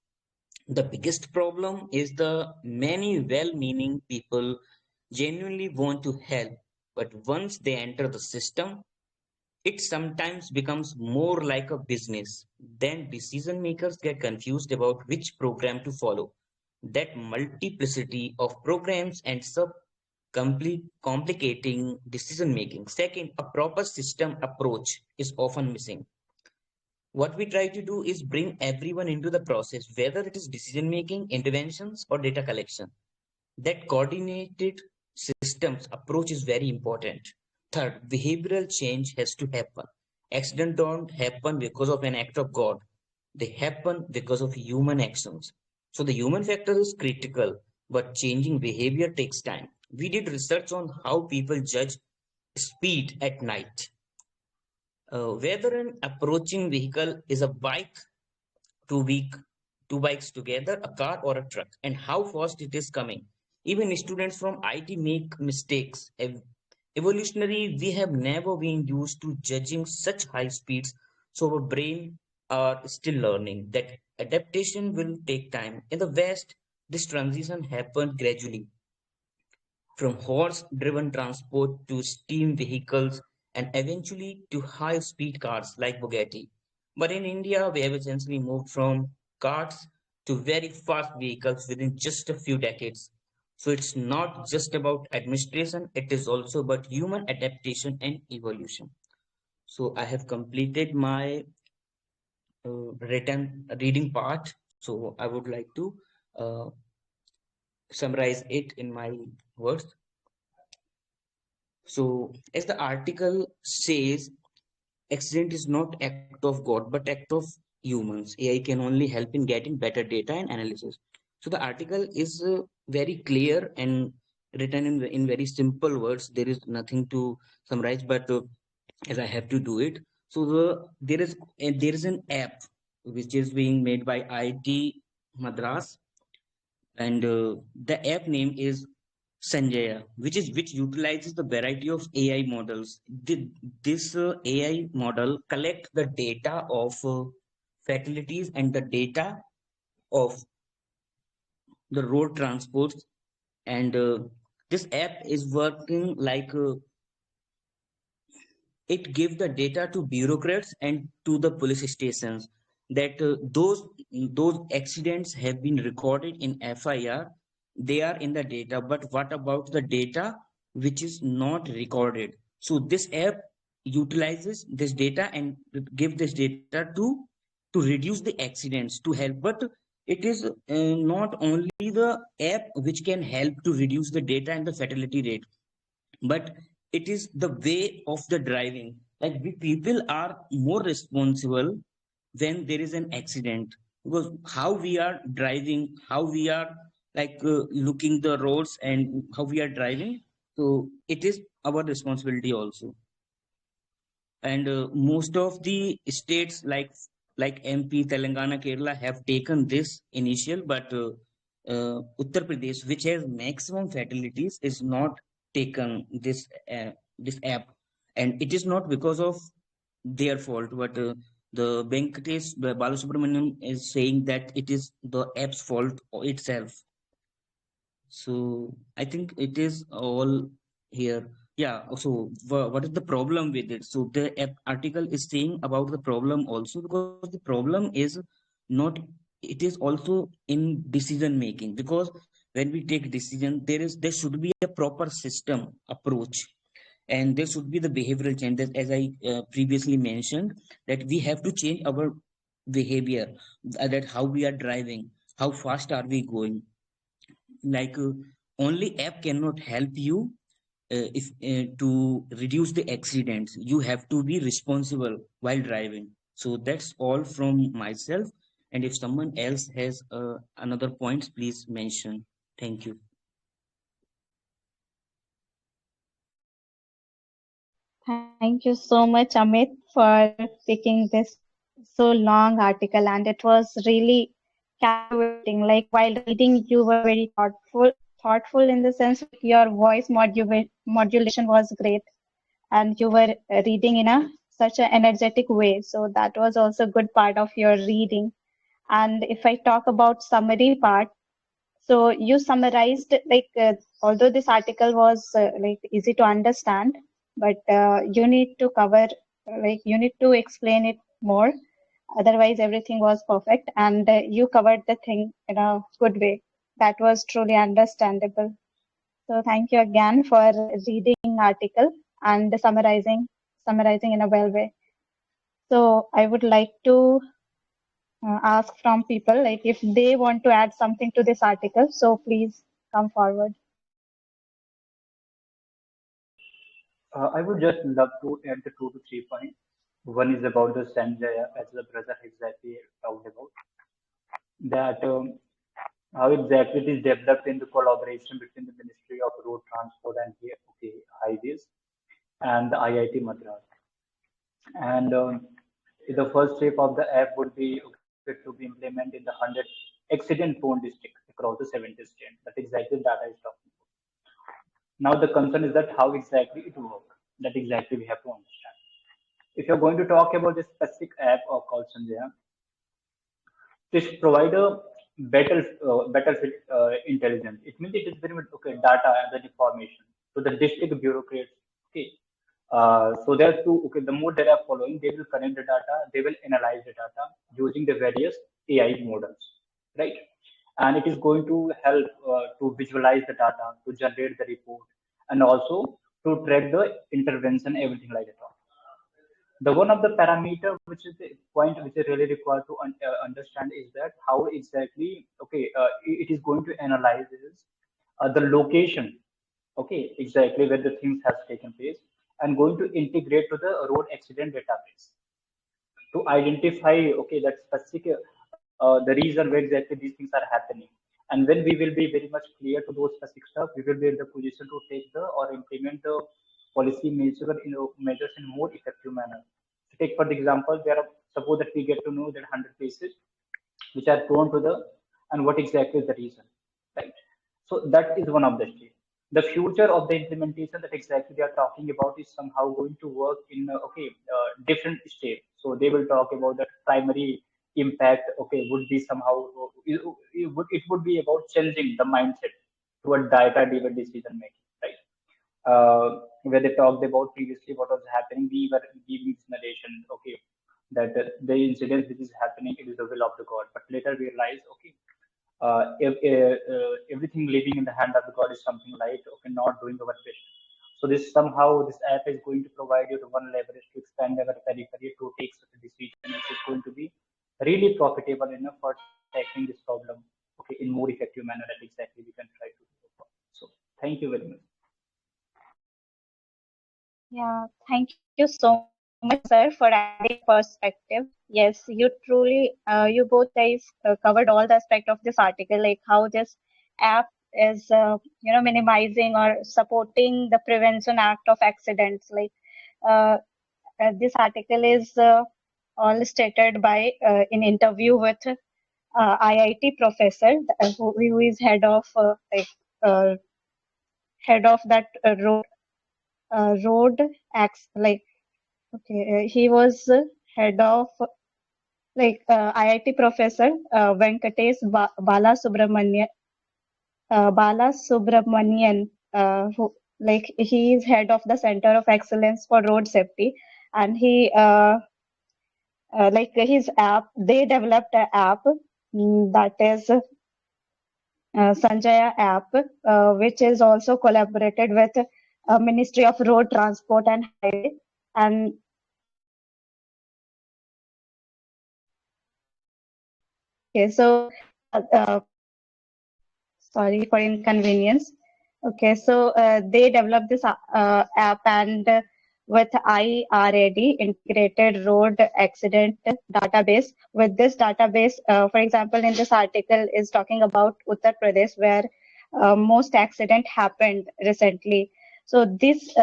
The biggest problem is the many well meaning people genuinely want to help, but once they enter the system, it sometimes becomes more like a business. Then decision makers get confused about which program to follow. That multiplicity of programs ends up complicating decision making. Second, a proper system approach is often missing. What we try to do is bring everyone into the process, whether it is decision making, interventions, or data collection. That coordinated systems approach is very important. Third, behavioral change has to happen. Accidents don't happen because of an act of God. They happen because of human actions. So the human factor is critical, but changing behavior takes time. We did research on how people judge speed at night. Whether an approaching vehicle is a bike, two week, two bikes together, a car or a truck, and how fast it is coming. Even students from IT make mistakes. Evolutionary, we have never been used to judging such high speeds, so our brain are still learning that adaptation will take time. In the West, this transition happened gradually from horse-driven transport to steam vehicles and eventually to high-speed cars like Bugatti. But in India, we have essentially moved from cars to very fast vehicles within just a few decades. So it's not just about administration, it is also about human adaptation and evolution. So I have completed my written reading part. So I would like to uh, summarize it in my words. So, as the article says, accident is not act of God, but act of humans. AI can only help in getting better data and analysis. So the article is very clear and written in very simple words. There is nothing to summarize, but as I have to do it. So there is an app which is being made by IT Madras, and the app name is Sanjaya, which utilizes the variety of AI models. This AI model collect the data of fatalities and the data of the road transports, and this app is working like it gives the data to bureaucrats and to the police stations that those accidents have been recorded in FIR. They are in the data, but what about the data which is not recorded? So this app utilizes this data and give this data to reduce the accidents to help. But it is not only the app which can help to reduce the data and the fatality rate, but it is the way of the driving. Like we people are more responsible when there is an accident, because how we are driving, how we are like looking the roads and how we are driving, so it is our responsibility also. And most of the states like MP, Telangana, Kerala have taken this initial, but Uttar Pradesh, which has maximum fatalities, is not taken this app, and it is not because of their fault, but the Venkatesh Balasubramaniam is saying that it is the app's fault itself. So I think it is all here. Yeah. So what is the problem with it? So the article is saying about the problem also, because the problem is not. It is also in decision making, because when we take decision, there should be a proper system approach, and there should be the behavioral change. That, as I previously mentioned, that we have to change our behavior, that how we are driving, how fast are we going, like only app cannot help you if to reduce the accidents. You have to be responsible while driving. So that's all from myself, and if someone else has another points, please mention. Thank you. Thank you so much, Amit, for picking this so long article, and it was really captivating. Like while reading, you were very thoughtful in the sense like your voice modulation was great, and you were reading in a such an energetic way. So that was also a good part of your reading. And if I talk about summary part, so you summarized like although this article was like easy to understand, but you need to cover like you need to explain it more. Otherwise, everything was perfect, and you covered the thing in a good way. That was truly understandable. So thank you again for reading article and summarizing in a well way. So I would like to ask from people like if they want to add something to this article. So please come forward. I would just love to add the 2 to 3 points. One is about the Sanjaya, as the brother exactly talked about, that how exactly it is developed in the collaboration between the Ministry of Road Transport and Highways and the IIT Madras. And the first step of the app would be to be implemented in the 100 accident-prone districts across the 70 states. That exactly data is talking about. Now the concern is that how exactly it works. That exactly we have to understand. If you're going to talk about this specific app or called Sanjaya, this provide a better intelligence. It means it is very much data and the information to the district bureaucrats. Okay, so there are two. Okay, the more they are following, they will connect the data, they will analyze the data using the various AI models, right? And it is going to help to visualize the data, to generate the report, and also to track the intervention, everything like that. The one of the parameter which is the point which is really required to understand is that how exactly it is going to analyze is the location, okay, exactly where the things has taken place, and going to integrate to the road accident database to identify that specific the reason where exactly these things are happening. And when we will be very much clear to those specific stuff, we will be in the position to take the or implement the policy measures in more effective manner. So take for the example, there are, suppose that we get to know that 100 cases which are prone to the, and what exactly is the reason, right? So that is one of the stage. The future of the implementation that exactly they are talking about is somehow going to work in different stage. So they will talk about that primary impact, okay, would be somehow it would be about changing the mindset toward data driven decision making, right? Where they talked about previously what was happening, we were giving this narration, okay, that the incident which is happening, it is the will of the God. But later we realize, okay, if everything living in the hand of the God is something like, okay, not doing our best. So this somehow this app is going to provide you the one leverage to expand our periphery to take such a decision, which is going to be really profitable enough for tackling this problem, okay, in more effective manner. That exactly we can try to do. So thank you very much. Yeah, thank you so much, sir, for adding your perspective. Yes, you truly, you both guys covered all the aspect of this article, like how this app is, minimizing or supporting the Prevention Act of accidents. Like, uh, this article is all stated by in interview with IIT professor who is uh, head of that road acts like. Okay, he was head of IIT professor Venkatesh Bala Subramanian, who he is head of the Center of Excellence for Road Safety, and he his app. They developed an app that is Sanjaya app, which is also collaborated with Ministry of Road Transport and Highway, and okay, so sorry for inconvenience. Okay, so they developed this app and with IRAD, Integrated Road Accident Database. With this database, for example, in this article is talking about Uttar Pradesh, where most accident happened recently. So this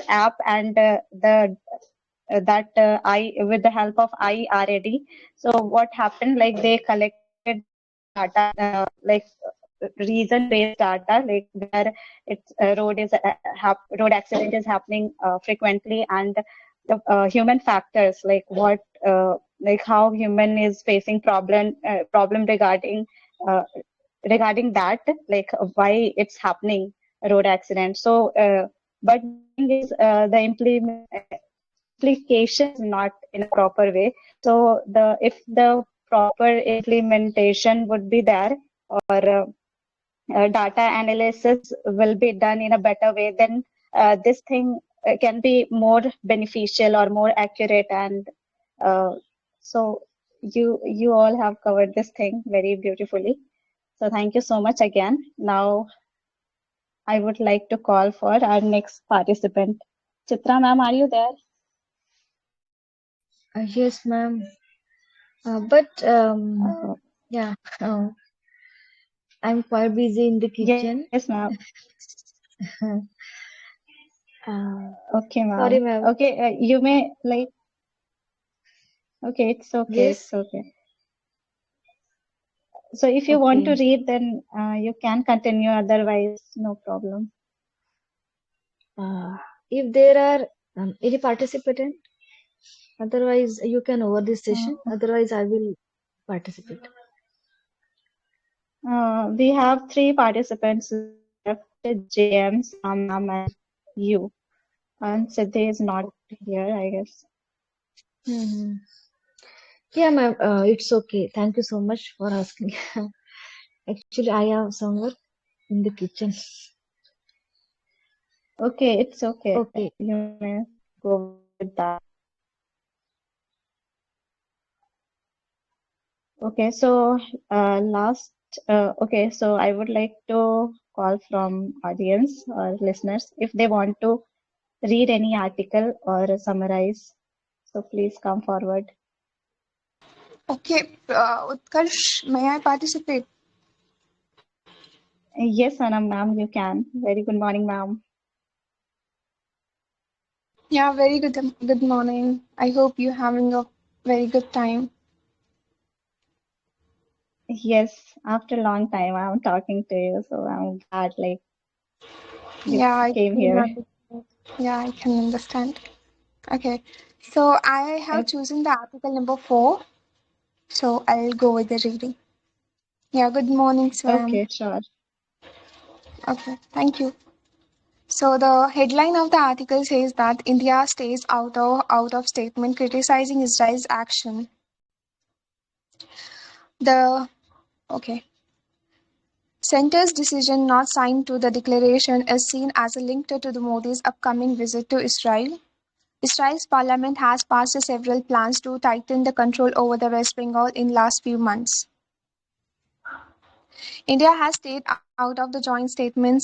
app and the that I with the help of IRAD. So what happened? Like they collected data, reason-based data, like where it's road accident is happening frequently, and the human factors, like what how human is facing problem uh, regarding that, like why it's happening road accident. So but the thing is the implication is not in a proper way. So the if the proper implementation would be there, or data analysis will be done in a better way, then this thing can be more beneficial or more accurate. And uh, so you all have covered this thing very beautifully. So thank you so much again. Now I would like to call for our next participant. Chitra ma'am, are you there? Yes, ma'am. But yeah, I'm quite busy in the kitchen. Yes, ma'am. Okay, Sorry, ma'am. ma'am. Okay, you may like. Okay, it's okay. Yes. It's okay. So if you want to Okay. read, then you can continue. Otherwise, no problem. If there are any participant, otherwise you can over this session. Otherwise, I will participate. We have three participants left: James, Ma'am, and you. And Siddhi is not here, I guess. Hmm. Yeah, ma'am. It's okay. Thank you so much for asking. Actually, I am somewhere in the kitchen. Okay, it's okay. Okay. You may go with that. Okay, so okay, so I would like to call from audience or listeners if they want to read any article or summarize. So please come forward. Okay, Utkarsh, may I participate? Yes, Anam, ma'am, you can. Very good morning, ma'am. Yeah, very good morning. I hope you're having a very good time. Yes, after a long time, I'm talking to you, so I'm glad like you Yeah, I came can here. understand. Yeah, I can understand. Okay, so I have Okay, chosen the article number 4, so I'll go with the reading. Yeah, good morning, Swam. okay, sure. Okay, thank you. So the headline of the article says that India stays out of statement criticizing Israel's action. The okay. Centre's decision not signed to the declaration is seen as a link to the Modi's upcoming visit to Israel. Israel's parliament has passed several plans to tighten the control over the West Bengal in last few months. India has stayed out of the joint statement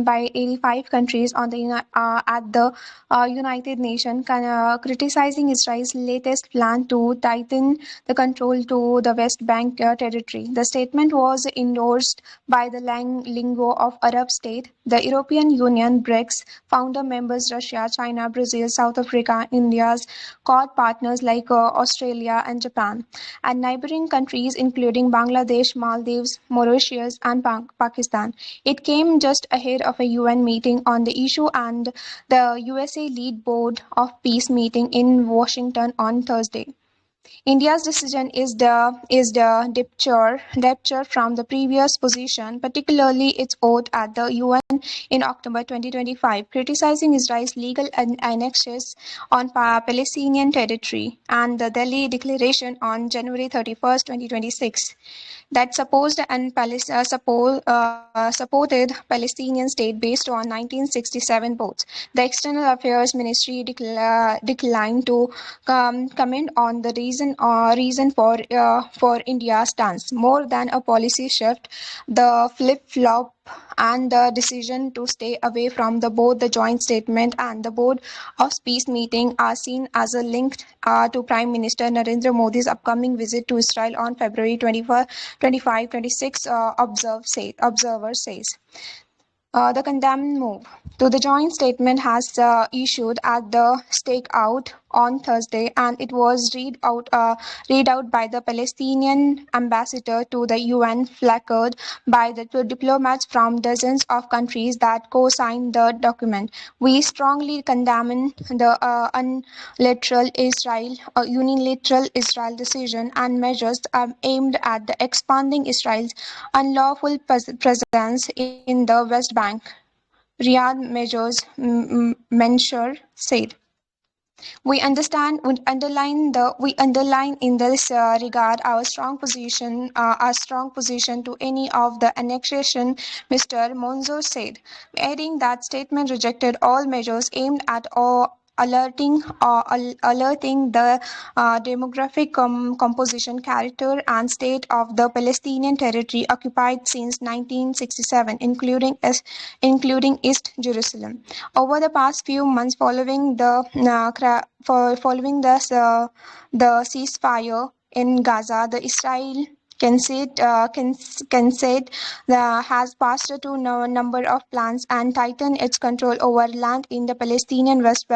by 85 countries on at the United Nations, criticizing Israel's latest plan to tighten the control to the West Bank territory. The statement was endorsed by the lingo of Arab state, the European Union, BRICS, founder members Russia, China, Brazil, South Africa, India's core partners like Australia and Japan, and neighboring countries including Bangladesh, Maldives, Mauritius, and Pakistan. It came just ahead of a UN meeting on the issue and the USA lead board of peace meeting in Washington on Thursday. India's decision is the departure from the previous position, particularly its oath at the UN in October 2025, criticizing Israel's legal annexes on Palestinian territory, and the Delhi Declaration on January 31st, 2026, that supported Palestinian state based on 1967 votes. The External Affairs Ministry declined to comment on the reason for India's stance. More than a policy shift, the flip-flop and the decision to stay away from both the joint statement and the board of peace meeting are seen as a link to Prime Minister Narendra Modi's upcoming visit to Israel on February 25, 26, observer says. The condemned move to the joint statement has issued at the stakeout on Thursday, and it was read out by the Palestinian ambassador to the UN, flanked by the two diplomats from dozens of countries that co-signed the document. We strongly condemn the unilateral Israel decision and measures aimed at the expanding Israel's unlawful presence in the West Bank. Riyadh measures Mansour said. We underline in this regard our strong position to any of the annexation, Mr. Mansour said, adding that statement rejected all measures aimed at alerting the demographic composition, character, and state of the Palestinian territory occupied since 1967, including East Jerusalem. Over the past few months, following the ceasefire in Gaza, the Israel Knesset has passed to a number of plans and tightened its control over land in the Palestinian West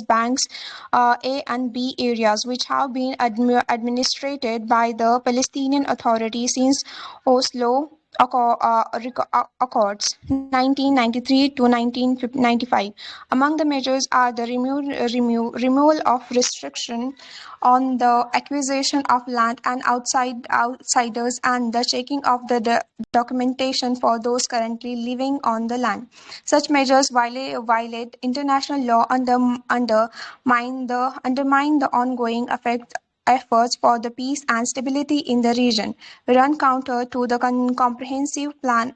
Bank's A and B areas, which have been administrated by the Palestinian Authority since Oslo Accords 1993 to 1995. Among the measures are the removal of restriction on the acquisition of land and outsiders and the checking of the documentation for those currently living on the land. Such measures violate international law and undermine the ongoing efforts for the peace and stability in the region, run counter to the comprehensive plan,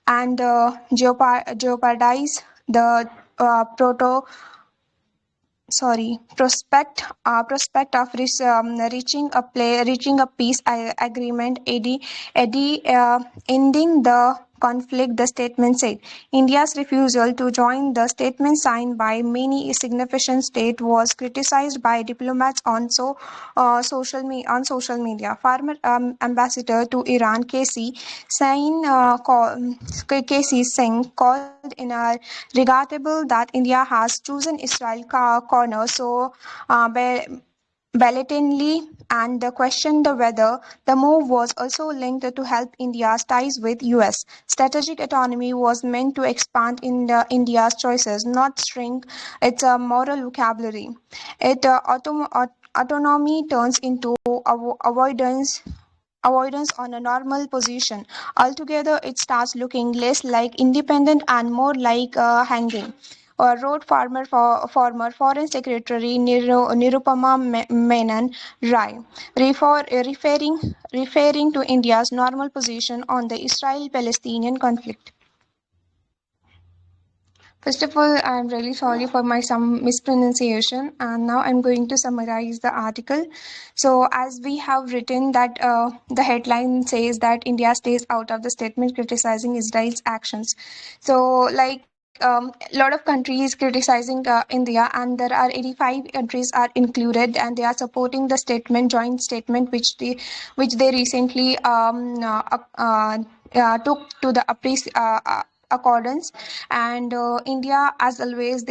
and jeopardize the prospect of reaching a peace agreement, ending the conflict, the statement said. India's refusal to join the statement signed by many significant states was criticized by diplomats on social media. Former ambassador to Iran, Casey Singh, called in a regrettable that India has chosen Israel corner so blatantly, and questioned whether the move was also linked to help India's ties with US. Strategic autonomy was meant to expand India's choices, not shrink its moral vocabulary. Autonomy turns into avoidance on a normal position. Altogether, it starts looking less like independent and more like hanging. Wrote former Foreign Secretary Nirupama Menon Rai, referring to India's normal position on the Israel-Palestinian conflict. First of all, I'm really sorry for my some mispronunciation, and now I'm going to summarize the article. So, as we have written that the headline says that India stays out of the statement criticizing Israel's actions. So, like a lot of countries criticizing India, and there are 85 countries are included, and they are supporting the joint statement, which they recently took to the accordance. And India, as always,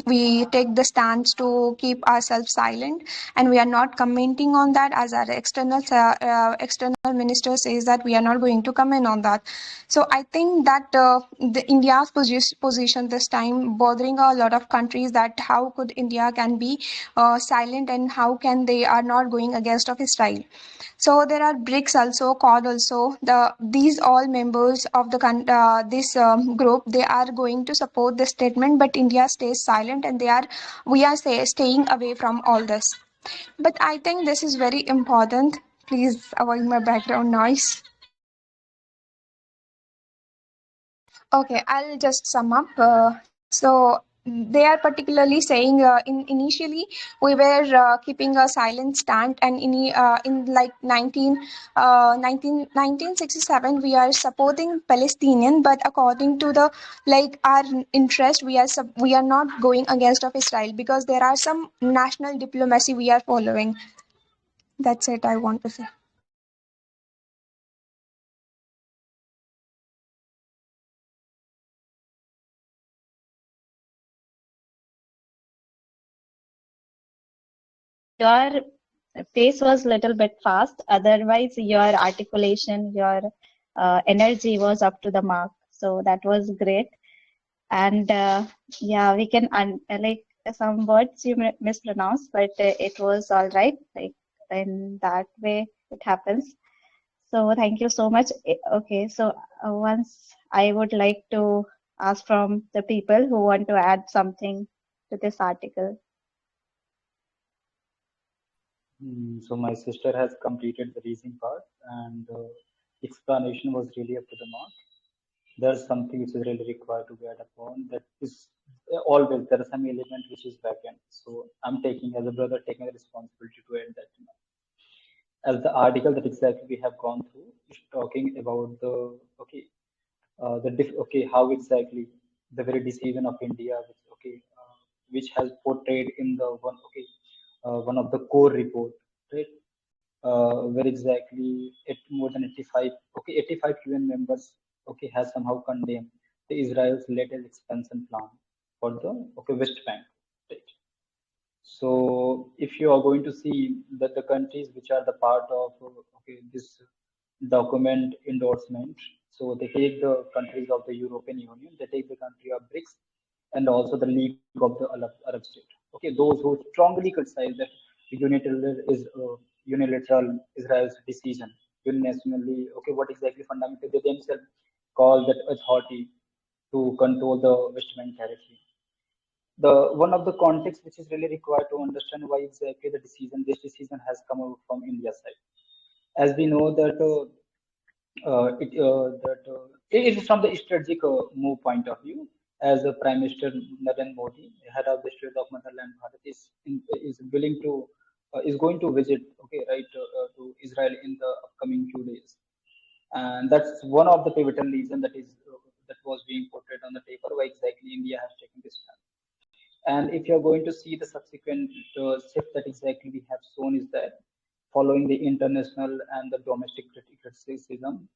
we take the stance to keep ourselves silent, and we are not commenting on that, as our external minister says that we are not going to comment on that. So I think that the India's position this time bothering a lot of countries, that how could India can be silent, and how can they are not going against of Israel. So there are BRICS also, Quad also. These all members of this group, they are going to support this statement, but India stays silent, and we are staying away from all this. But I think this is very important. Please avoid my background noise. Okay, I'll just sum up. So they are particularly saying initially we were keeping a silent stand, and in like 1967 we are supporting Palestinian, but according to the our interest, we are not going against of Israel, because there are some national diplomacy we are following. That's it I want to say. Your pace was little bit fast. Otherwise, your articulation, your energy was up to the mark. So that was great. And yeah, we can like some words you mispronounced, but it was all right. Like in that way, it happens. So thank you so much. Okay, so once I would like to ask from the people who want to add something to this article. So my sister has completed the reasoning part, and explanation was really up to the mark. There's something which is really required to be added upon. That is always there are some element which is vacant. So I'm taking as a brother taking the responsibility to add that. As the article that exactly we have gone through is talking about the how exactly the very decision of India, which has portrayed in the one of the core report, right? Where exactly more than 85 UN members has somehow condemned the Israel's latest expansion plan for the West Bank, right? So if you are going to see that the countries which are the part of this document endorsement, so they take the countries of the European Union, they take the country of BRICS, and also the League of the Arab State. Okay, those who strongly criticize that unilateral Israel's decision unilaterally. Okay, what exactly fundamentally they themselves call that authority to control the West Bank territory. The one of the context which is really required to understand why exactly this decision has come out from India's side. As we know that it is from the strategic move point of view, as the Prime Minister Narendra Modi, head of the state of motherland Bharat, is willing to is going to visit to Israel in the upcoming few days, and that's one of the pivotal reason that was being portrayed on the paper why exactly India has taken this stand. And if you're going to see the subsequent shift that exactly we have shown is that following the international and the domestic criticism,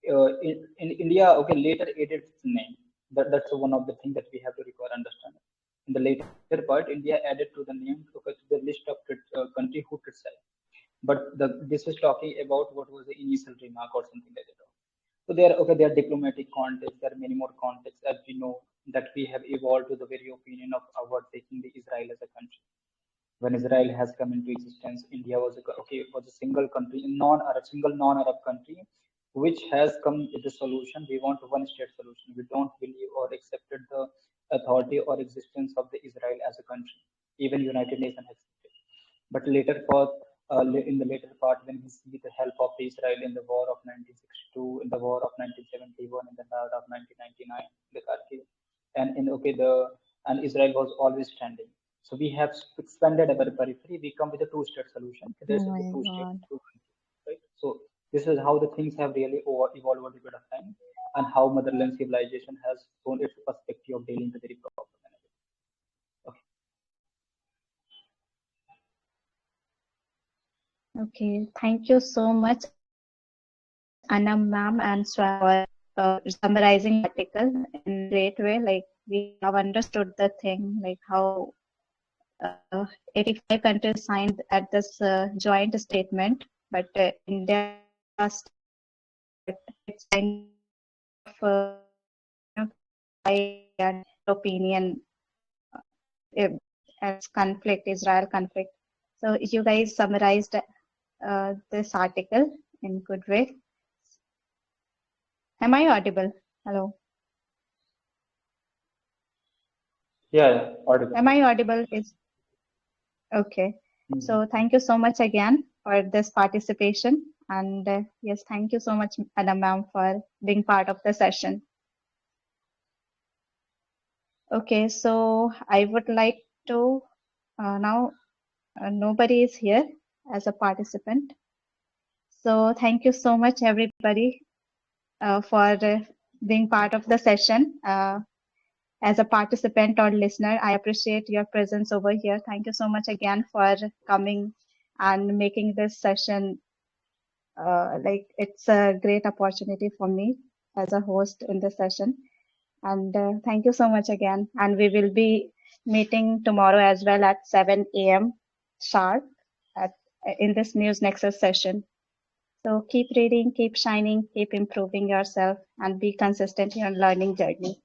in India, later added its name. That's one of the things that we have to require understand. In the later part, India added to the name to the list of country who criticized. But this is talking about what was the initial remark or something like that. So there are diplomatic contexts. There are many more contexts, as we know that we have evolved to the very opinion of our taking the Israel as a country. When Israel has come into existence, India was a single country, single non-Arab country, which has come with the solution. We want a one-state solution. We don't believe or accepted the authority or existence of the Israel as a country. Even United Nations accepted. But in the later part, when we see the help of Israel in the war of 1962, in the war of 1971, in the war of 1999, the Kharkiv, and and Israel was always standing. So we have expanded our periphery. We come with a two-state solution. There's Oh a my two-state, God. right? So this is how the things have really evolved over a bit of time, and how motherland civilization has shown its perspective of dealing with the problem. Okay. Okay, thank you so much, Anam ma'am and Swan, for summarizing the article in a great way. Like, we have understood the thing, like how 85 countries signed at this joint statement, but India it's kind of and opinion as conflict, Israel conflict. So you guys summarized this article in good way. Am I audible? Hello. Yeah, audible. Am I audible? Is okay. So thank you so much again for this participation, and yes, thank you so much, Madam Ma'am, for being part of the session. Okay, so I would like to now nobody is here as a participant. So thank you so much, everybody, for being part of the session. As a participant or listener, I appreciate your presence over here. Thank you so much again for coming and making this session like it's a great opportunity for me as a host in this session. And thank you so much again. And we will be meeting tomorrow as well at 7 a.m. sharp in this News Nexus session. So keep reading, keep shining, keep improving yourself, and be consistent in your learning journey.